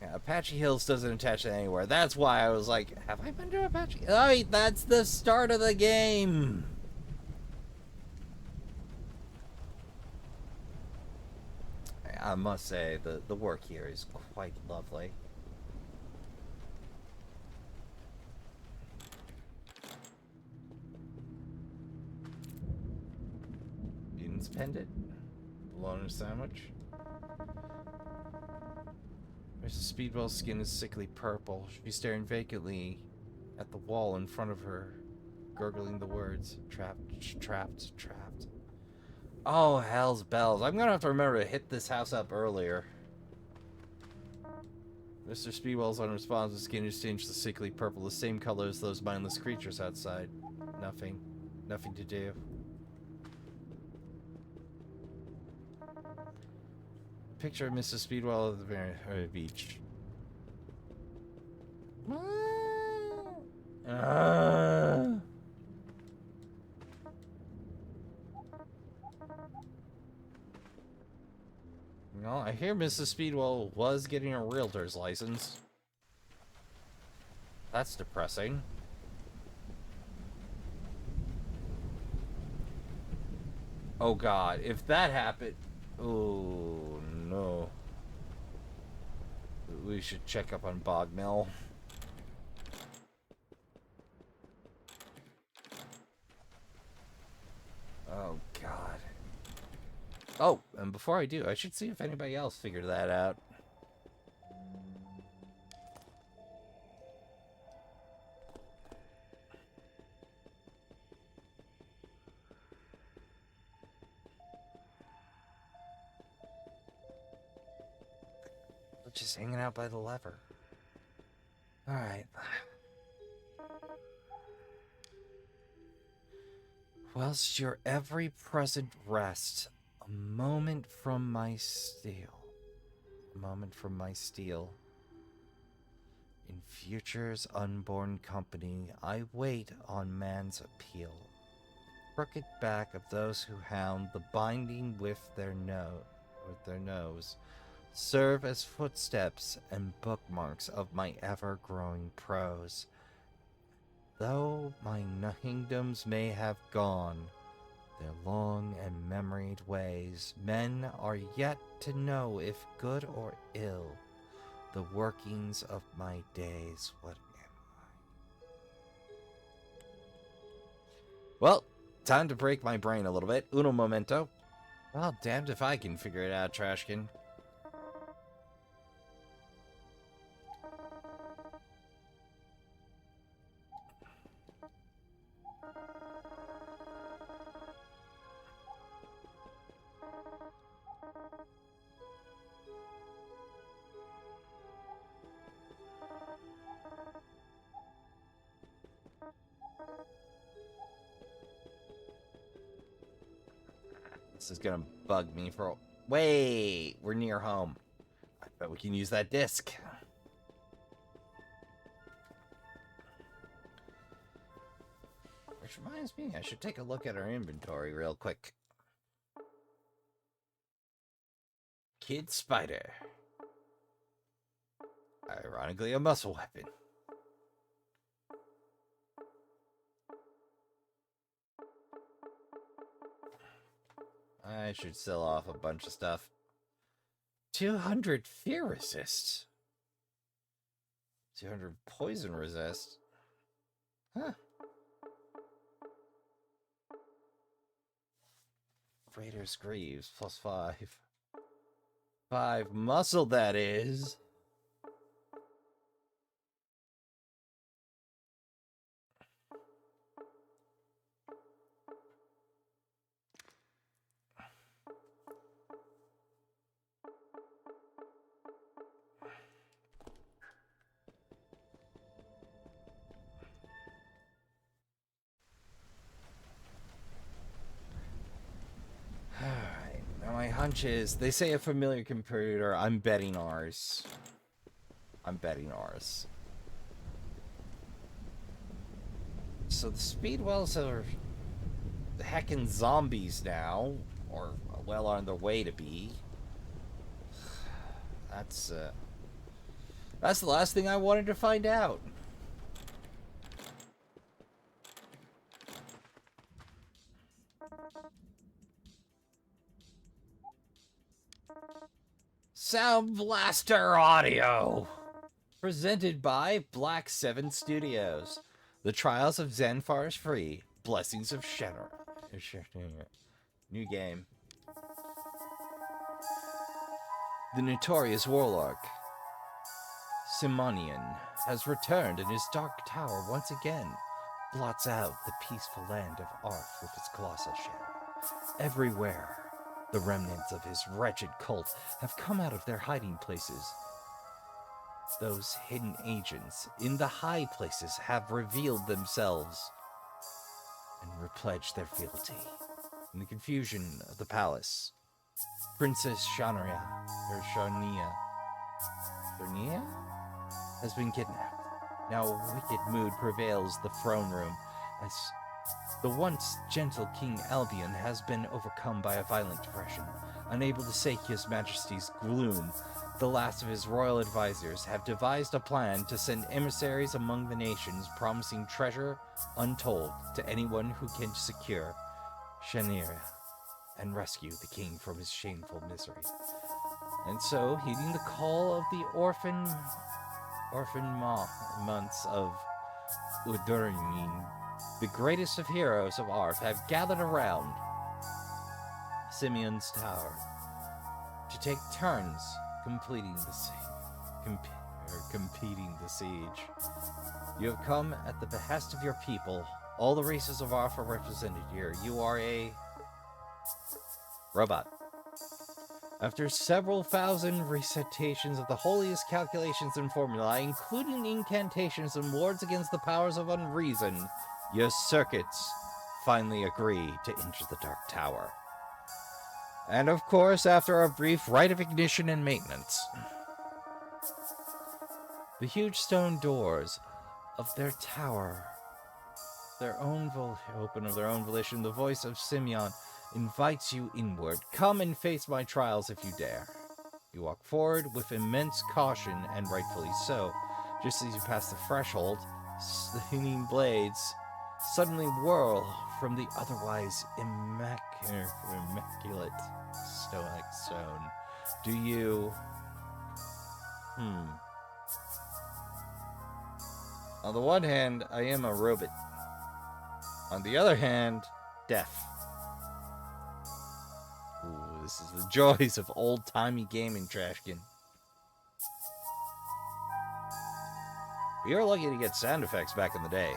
Yeah, Apache Hills doesn't attach to anywhere. That's why I was like, have I been to Apache? Oh, wait, that's the start of the game. I must say, the work here is quite lovely. You didn't spend it? Bologna sandwich? Mrs. Speedwell's skin is sickly purple. She's staring vacantly at the wall in front of her, gurgling the words, trapped, trapped, trapped. Oh, hell's bells. I'm gonna have to remember to hit this house up earlier. Mr. Speedwell's unresponsive skin is tinged the sickly purple, the same color as those mindless creatures outside. Nothing. Nothing to do. Picture of Mrs. Speedwell at the beach. Well, I hear Mrs. Speedwell was getting a realtor's license. That's depressing. Oh god, if that happened... Oh no. We should check up on Bogmill. Oh god. Oh, and before I do, I should see if anybody else figured that out. Just hanging out by the lever. Alright. Whilst your every present rest, a moment from my steel. A moment from my steel. In future's unborn company, I wait on man's appeal. Crooked back of those who hound the binding with their nose. Serve as footsteps and bookmarks of my ever-growing prose. Though my kingdoms may have gone their long and memoried ways, men are yet to know if good or ill the workings of my days. What am I? Well, time to break my brain a little bit. Uno momento. Well, damned if I can figure it out, Trashkin. This is gonna bug me for... Wait, we're near home. I bet we can use that disc. Which reminds me, I should take a look at our inventory real quick. Kid Spider. Ironically, a muscle weapon. I should sell off a bunch of stuff. 200 fear resist. 200 poison resist. Huh. Raider's Greaves, +5. 5 muscle, that is. hunch is, they say a familiar computer. I'm betting ours. I'm betting ours. So the Speedwells are heckin' zombies now, or well on their way to be. That's the last thing I wanted to find out. Sound Blaster Audio, presented by Black 7 Studios. The Trials of Xanfar's Free, Blessings of Shenner. New game. The notorious warlock Simonian has returned, and his dark tower once again blots out the peaceful land of Arf with its colossal shadow. Everywhere, the remnants of his wretched cult have come out of their hiding places. Those hidden agents in the high places have revealed themselves and repledged their fealty. In the confusion of the palace, Princess Shania has been kidnapped. Now a wicked mood prevails the throne room, as the once gentle King Albion has been overcome by a violent depression. Unable to sate his majesty's gloom, the last of his royal advisors have devised a plan to send emissaries among the nations, promising treasure untold to anyone who can secure Shania and rescue the king from his shameful misery. And so, heeding the call of the orphan months of Udurnin, the greatest of heroes of Arf have gathered around Simeon's tower to take turns competing the siege. You have come at the behest of your people. All the races of Arf are represented here. You are a robot. After several thousand recitations of the holiest calculations and formulae, including incantations and wards against the powers of unreason, your circuits finally agree to enter the Dark Tower. And of course, after a brief rite of ignition and maintenance, the huge stone doors of their tower, open of their own volition, the voice of Simeon invites you inward. Come and face my trials if you dare. You walk forward with immense caution, and rightfully so. Just as you pass the threshold, slinging blades suddenly whirl from the otherwise immaculate stoic stone. Do you... On the one hand, I am a robot. On the other hand, deaf. Ooh, this is the joys of old-timey gaming, Trashkin. We are lucky to get sound effects back in the day.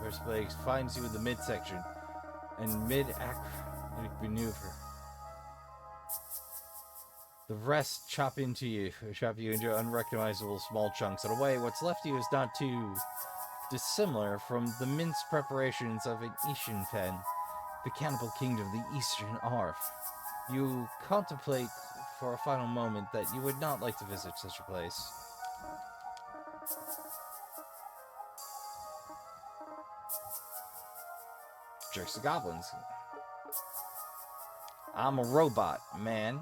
First Plague finds you in the midsection and mid-acrobatic maneuver. The rest chop you into unrecognizable small chunks. In a way, what's left of you is not too dissimilar from the minced preparations of an Ishinfen, the cannibal kingdom of the Eastern Arf. You contemplate for a final moment that you would not like to visit such a place. Jerks the goblins. I'm a robot, man.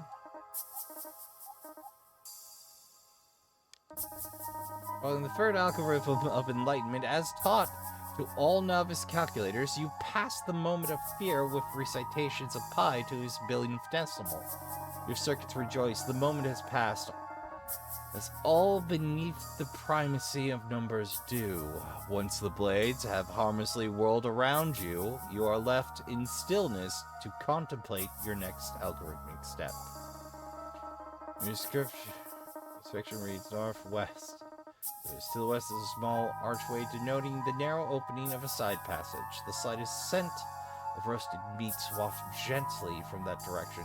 Well, in the third algorithm of enlightenment, as taught to all novice calculators, you pass the moment of fear with recitations of pi to his billionth decimal. Your circuits rejoice. The moment has passed. As all beneath the primacy of numbers do. Once the blades have harmlessly whirled around you, you are left in stillness to contemplate your next algorithmic step. Your section reads northwest. To the west is a small archway denoting the narrow opening of a side passage. The slightest scent of roasted meats waft gently from that direction.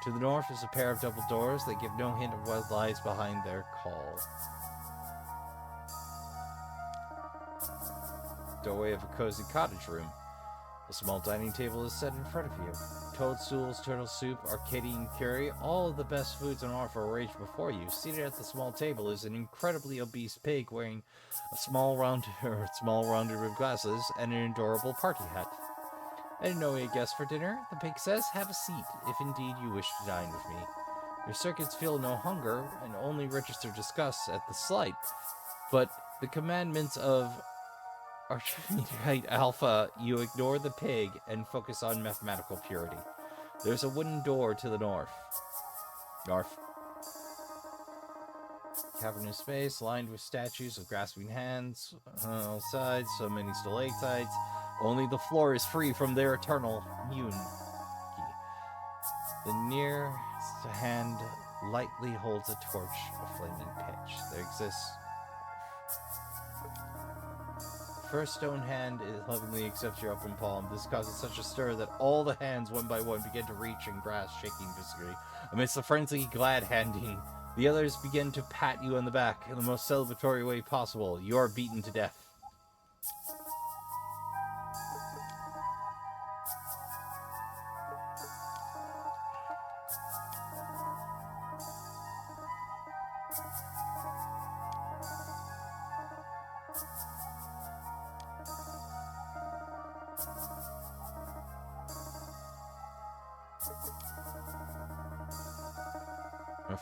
To the north is a pair of double doors that give no hint of what lies behind their call. Doorway of a cozy cottage room. A small dining table is set in front of you. Toadstools, turtle soup, Arcadian curry, all of the best foods on offer arranged before you. Seated at the small table is an incredibly obese pig wearing a small rounded rimmed glasses and an adorable party hat. I didn't know a guest for dinner, the pig says. Have a seat, if indeed you wish to dine with me. Your circuits feel no hunger and only register disgust at the slight, but the commandments of Archimedite Alpha, you ignore the pig and focus on mathematical purity. There's a wooden door to the north. Cavernous space lined with statues of grasping hands on all sides, so many stalactites. Only the floor is free from their eternal unity. The nearest hand lightly holds a torch of flaming pitch. There exists. The first stone hand lovingly accepts your open palm. This causes such a stir that all the hands, one by one, begin to reach and grasp, shaking visibly. Amidst the frenzy glad handing, the others begin to pat you on the back in the most celebratory way possible. You are beaten to death.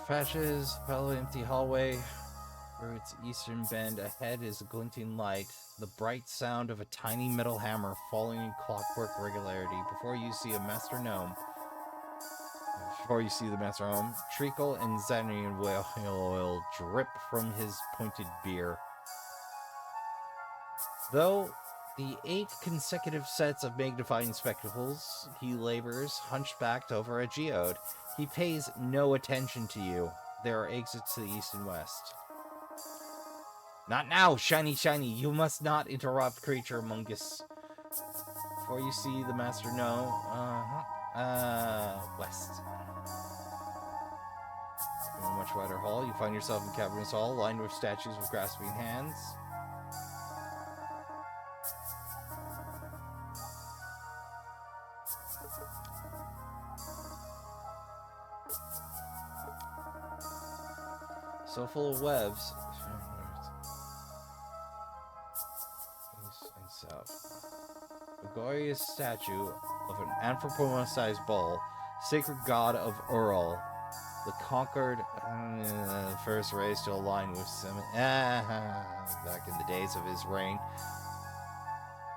Fashes, fellow empty hallway. Through its eastern bend, ahead is a glinting light, the bright sound of a tiny metal hammer falling in clockwork regularity. Before you see the master gnome, treacle and xannian whale oil drip from his pointed beer. Though the 8 consecutive sets of magnifying spectacles he labors hunchbacked over a geode, he pays no attention to you. There are exits to the east and west. Not now, shiny. You must not interrupt, creature mungus. Before you see the master gnome, west. In a much wider hall, you find yourself in cavernous hall, lined with statues with grasping hands. So full of webs. East and south. A glorious statue of an anthropomorphized bull, sacred god of Ural, the conquered first race to align with back in the days of his reign.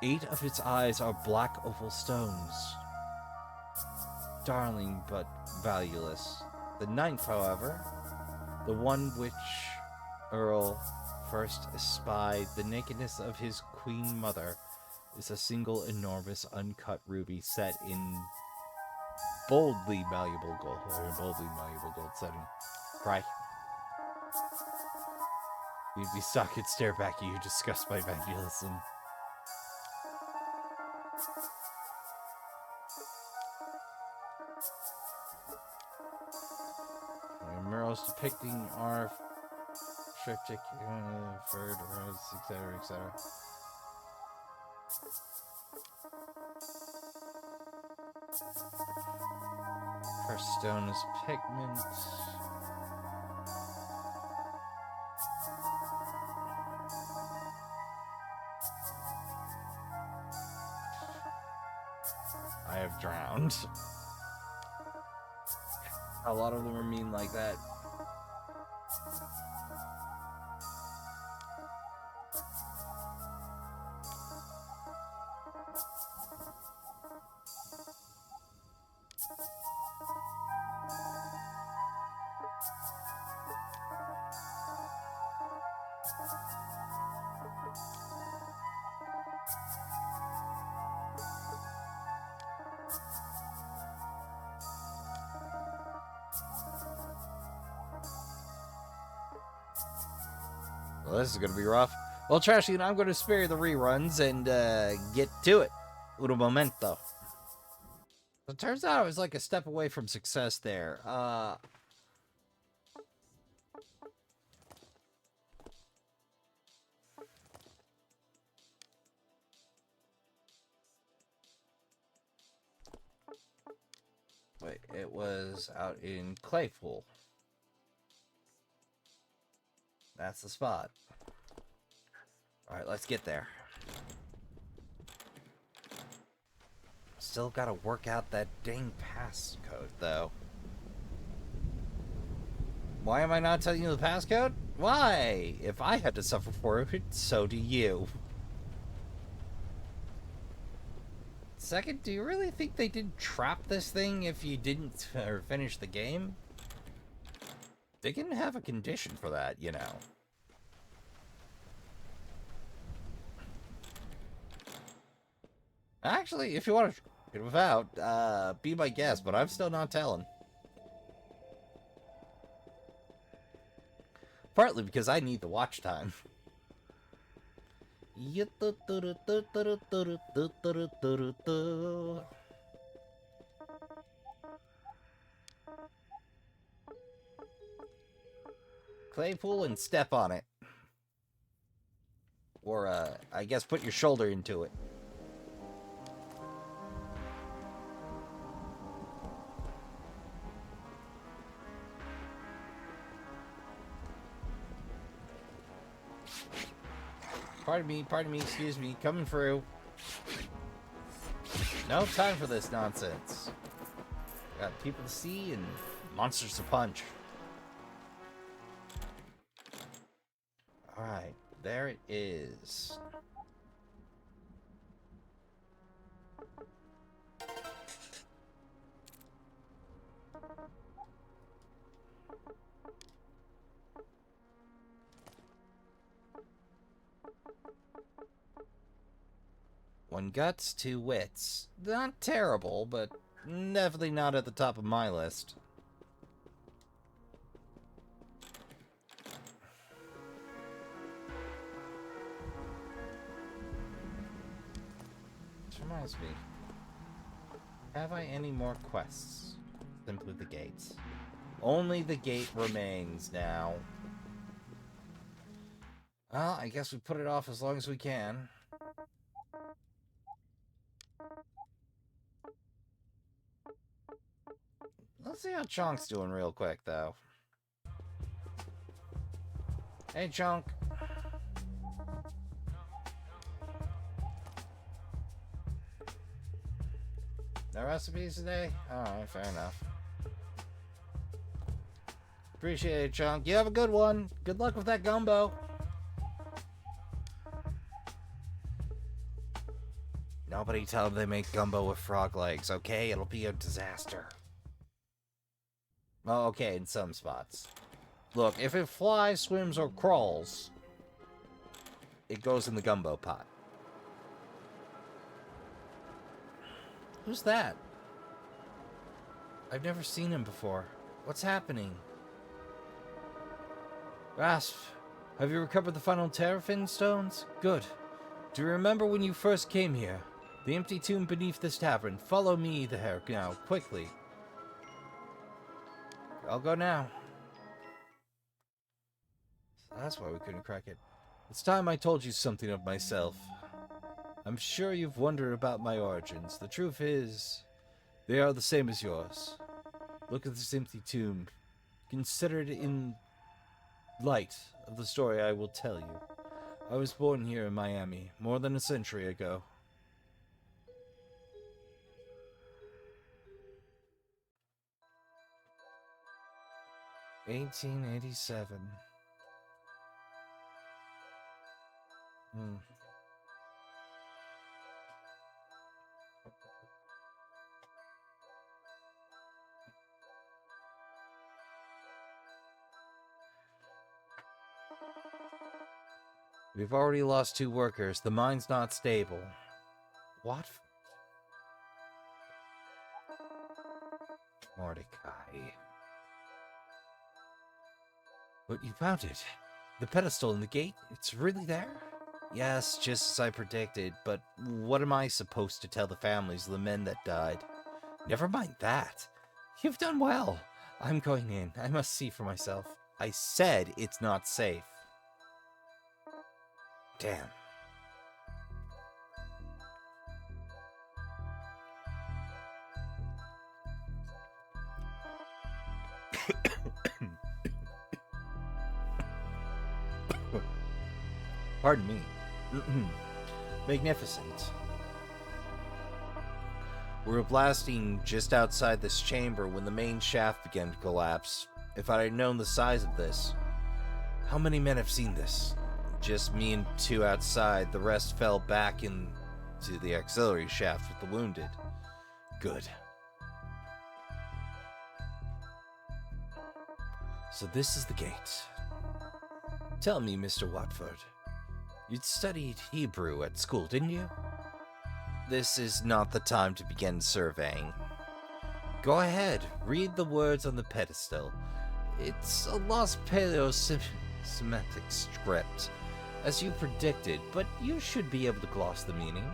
8 of its eyes are black oval stones. Darling but valueless. The 9th, however, the one which Earl first espied, the nakedness of his queen mother, is a single enormous uncut ruby set in boldly malleable gold setting. Cry. You'd be stuck and stare back at you, disgusted by evangelism. Murals depicting our triptych, furred, etc., etc. First stone is pigment. I have drowned. A lot of them are mean like that. Well, this is going to be rough. Well, Trashkin, I'm going to spare you the reruns and get to it. Un momento. It turns out I was like a step away from success there. Wait, it was out in Claypool. That's the spot. Alright, let's get there. Still gotta work out that dang passcode, though. Why am I not telling you the passcode? Why? If I had to suffer for it, so do you. Second, do you really think they did trap this thing if you didn't finish the game? They can have a condition for that, you know. Actually, if you want to get it without, be my guest, but I'm still not telling. Partly because I need the watch time. Claypool and step on it. Or, I guess put your shoulder into it. Pardon me, excuse me, coming through. No time for this nonsense. Got people to see and monsters to punch. Alright, there it is. One guts, two wits. Not terrible, but definitely not at the top of my list. This reminds me. Have I any more quests? Simply the gates. Only the gate remains now. Well, I guess we put it off as long as we can. Let's see how Chunk's doing real quick, though. Hey, Chunk. No recipes today? Alright, fair enough. Appreciate it, Chunk. You have a good one. Good luck with that gumbo. Nobody tell them they make gumbo with frog legs, okay? It'll be a disaster. Oh, okay, in some spots. Look, if it flies, swims, or crawls, it goes in the gumbo pot. Who's that? I've never seen him before. What's happening? Rasp, have you recovered the final Terrafin stones? Good. Do you remember when you first came here? The empty tomb beneath this tavern. Follow me there now, quickly. I'll go now. So that's why we couldn't crack it. It's time I told you something of myself. I'm sure you've wondered about my origins. The truth is, they are the same as yours. Look at this empty tomb. Consider it in light of the story I will tell you. I was born here in Miami, more than a century ago. $1887. We've already lost 2 workers. The mine's not stable. What? Mordecai. But you found it. The pedestal in the gate, it's really there? Yes, just as I predicted, but what am I supposed to tell the families of the men that died? Never mind that. You've done well. I'm going in. I must see for myself. I said it's not safe. Damn. Pardon me. Magnificent. We were blasting just outside this chamber when the main shaft began to collapse. If I had known the size of this. How many men have seen this? Just me and two outside. The rest fell back into the auxiliary shaft with the wounded. Good. So this is the gate. Tell me, Mr. Watford. You'd studied Hebrew at school, didn't you? This is not the time to begin surveying. Go ahead, read the words on the pedestal. It's a lost Paleo-Semitic script, as you predicted, but you should be able to gloss the meaning.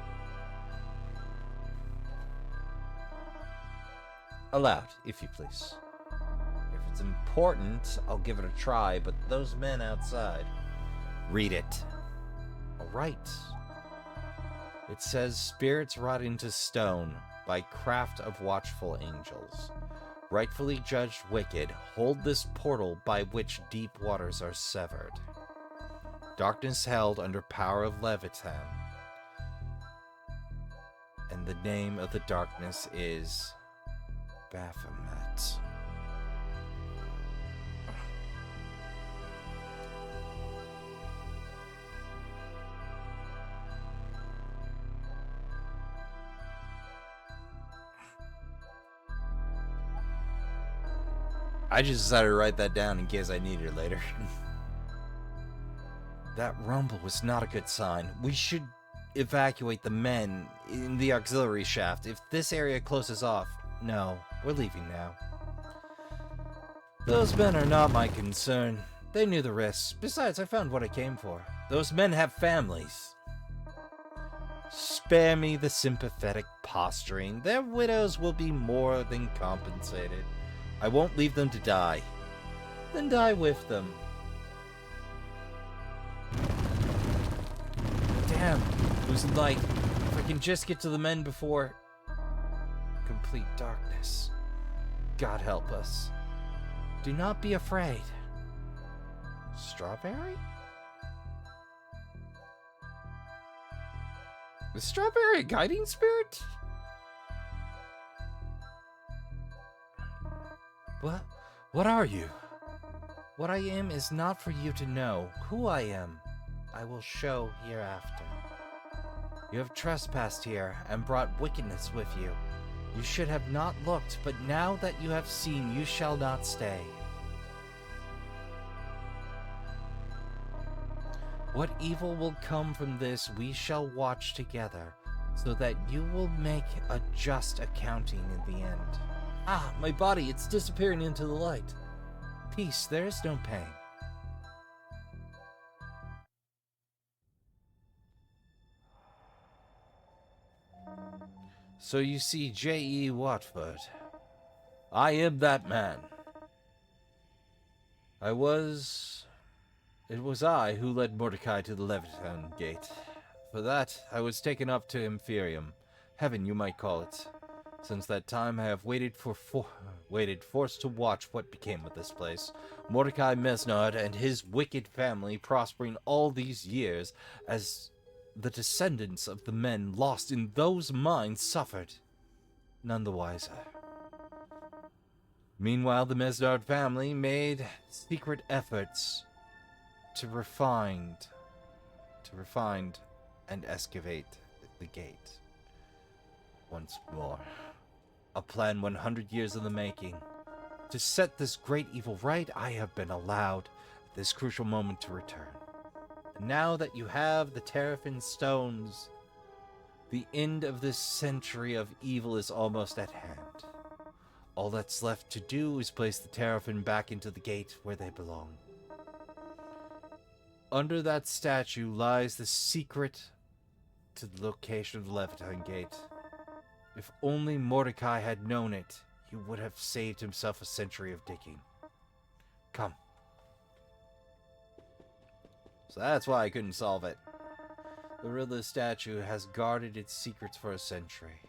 Aloud, if you please. If it's important, I'll give it a try, but those men outside... Read it. All right. It says, spirits wrought into stone by craft of watchful angels, rightfully judged wicked, hold this portal by which deep waters are severed. Darkness held under power of Leviathan. And the name of the darkness is Baphomet. I just decided to write that down in case I need it later. That rumble was not a good sign. We should evacuate the men in the auxiliary shaft. If this area closes off... No, we're leaving now. Those men are not my concern. They knew the risks. Besides, I found what I came for. Those men have families. Spare me the sympathetic posturing. Their widows will be more than compensated. I won't leave them to die. Then die with them. Damn, losing light. If I can just get to the men before... complete darkness. God help us. Do not be afraid. Strawberry? Is Strawberry a guiding spirit? What are you? What I am is not for you to know. Who I am, I will show hereafter. You have trespassed here and brought wickedness with you. You should have not looked, but now that you have seen, you shall not stay. What evil will come from this we shall watch together, so that you will make a just accounting in the end. Ah, my body, it's disappearing into the light. Peace, there is no pain. So you see J.E. Watford. I am that man. It was I who led Mordecai to the Leviathan Gate. For that, I was taken up to Imperium. Heaven, you might call it. Since that time, I have waited forced to watch what became of this place. Mordecai Mesnard and his wicked family prospering all these years, as the descendants of the men lost in those mines suffered, none the wiser. Meanwhile, the Mesnard family made secret efforts to refine and excavate the gate once more. A plan 100 years in the making. To set this great evil right, I have been allowed at this crucial moment to return. And now that you have the Terrapin stones, the end of this century of evil is almost at hand. All that's left to do is place the Terrapin back into the gate where they belong. Under that statue lies the secret to the location of the Leviathan Gate. If only Mordecai had known it, he would have saved himself a century of digging. Come. So that's why I couldn't solve it. The Riddler statue has guarded its secrets for a century.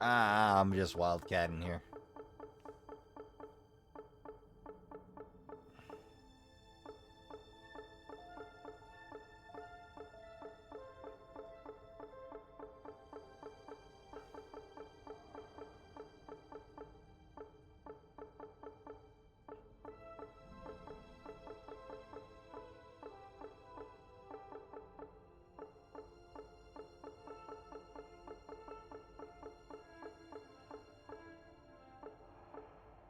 I'm just wildcatting here.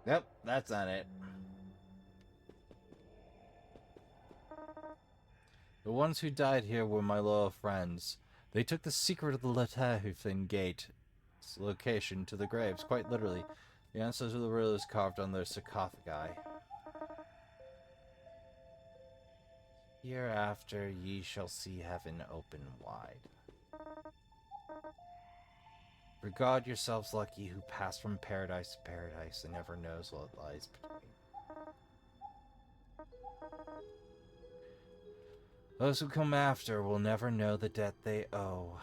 Nope, that's not it. The ones who died here were my loyal friends. They took the secret of the Letahuthin Gate, its location, to the graves, quite literally. The answers of the rulers carved on their sarcophagi. Hereafter ye shall see heaven open wide. Regard yourselves lucky who pass from paradise to paradise and never knows what lies between. Those who come after will never know the debt they owe.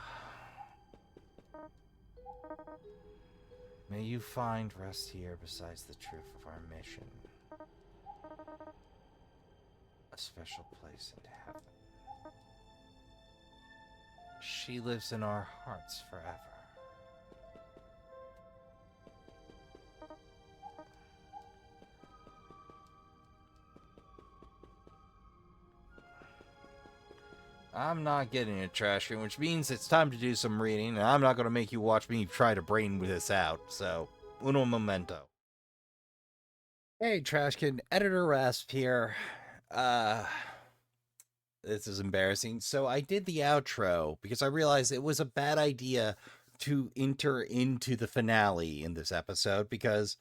May you find rest here besides the truth of our mission. A special place in heaven. She lives in our hearts forever. I'm not getting a Trashkin, which means it's time to do some reading, and I'm not going to make you watch me try to brain this out, so uno momento. Hey, Trashkin, Editor Rasp here. This is embarrassing. So I did the outro because I realized it was a bad idea to enter into the finale in this episode because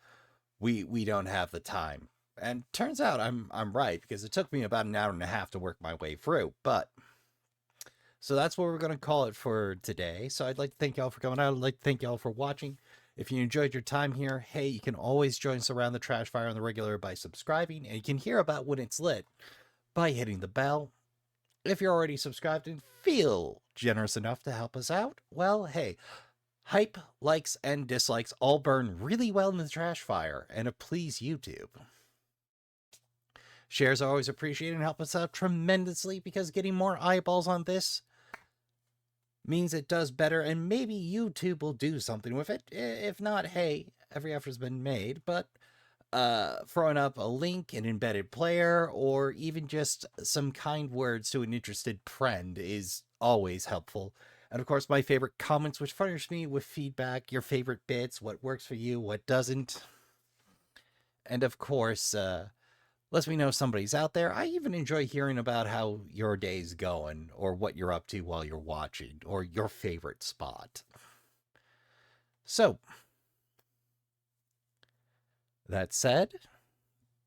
we don't have the time. And turns out I'm right, because it took me about an hour and a half to work my way through, but so that's what we're going to call it for today. So I'd like to thank y'all for coming out. I'd like to thank y'all for watching. If you enjoyed your time here, hey, you can always join us around the Trash Fire on the regular by subscribing, and you can hear about when it's lit by hitting the bell. If you're already subscribed and feel generous enough to help us out, well, hey, hype, likes, and dislikes all burn really well in the Trash Fire, and it please YouTube. Shares are always appreciated and help us out tremendously, because getting more eyeballs on this means it does better, and maybe YouTube will do something with it. If not, hey, every effort's been made, but throwing up a link, an embedded player, or even just some kind words to an interested friend is always helpful. And of course, my favorite comments, which furnish me with feedback, your favorite bits, what works for you, what doesn't. And of course, lets me know somebody's out there. I even enjoy hearing about how your day's going, or what you're up to while you're watching, or your favorite spot. So, that said,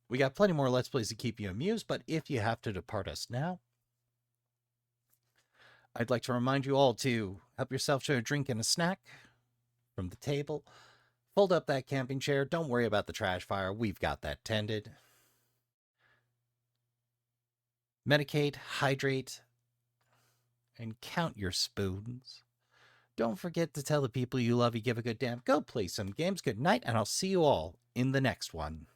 we got plenty more Let's Plays to keep you amused, but if you have to depart us now, I'd like to remind you all to help yourself to a drink and a snack from the table. Fold up that camping chair. Don't worry about the trash fire. We've got that tended. Medicate, hydrate, and count your spoons. Don't forget to tell the people you love you give a good damn. Go play some games. Good night, and I'll see you all in the next one.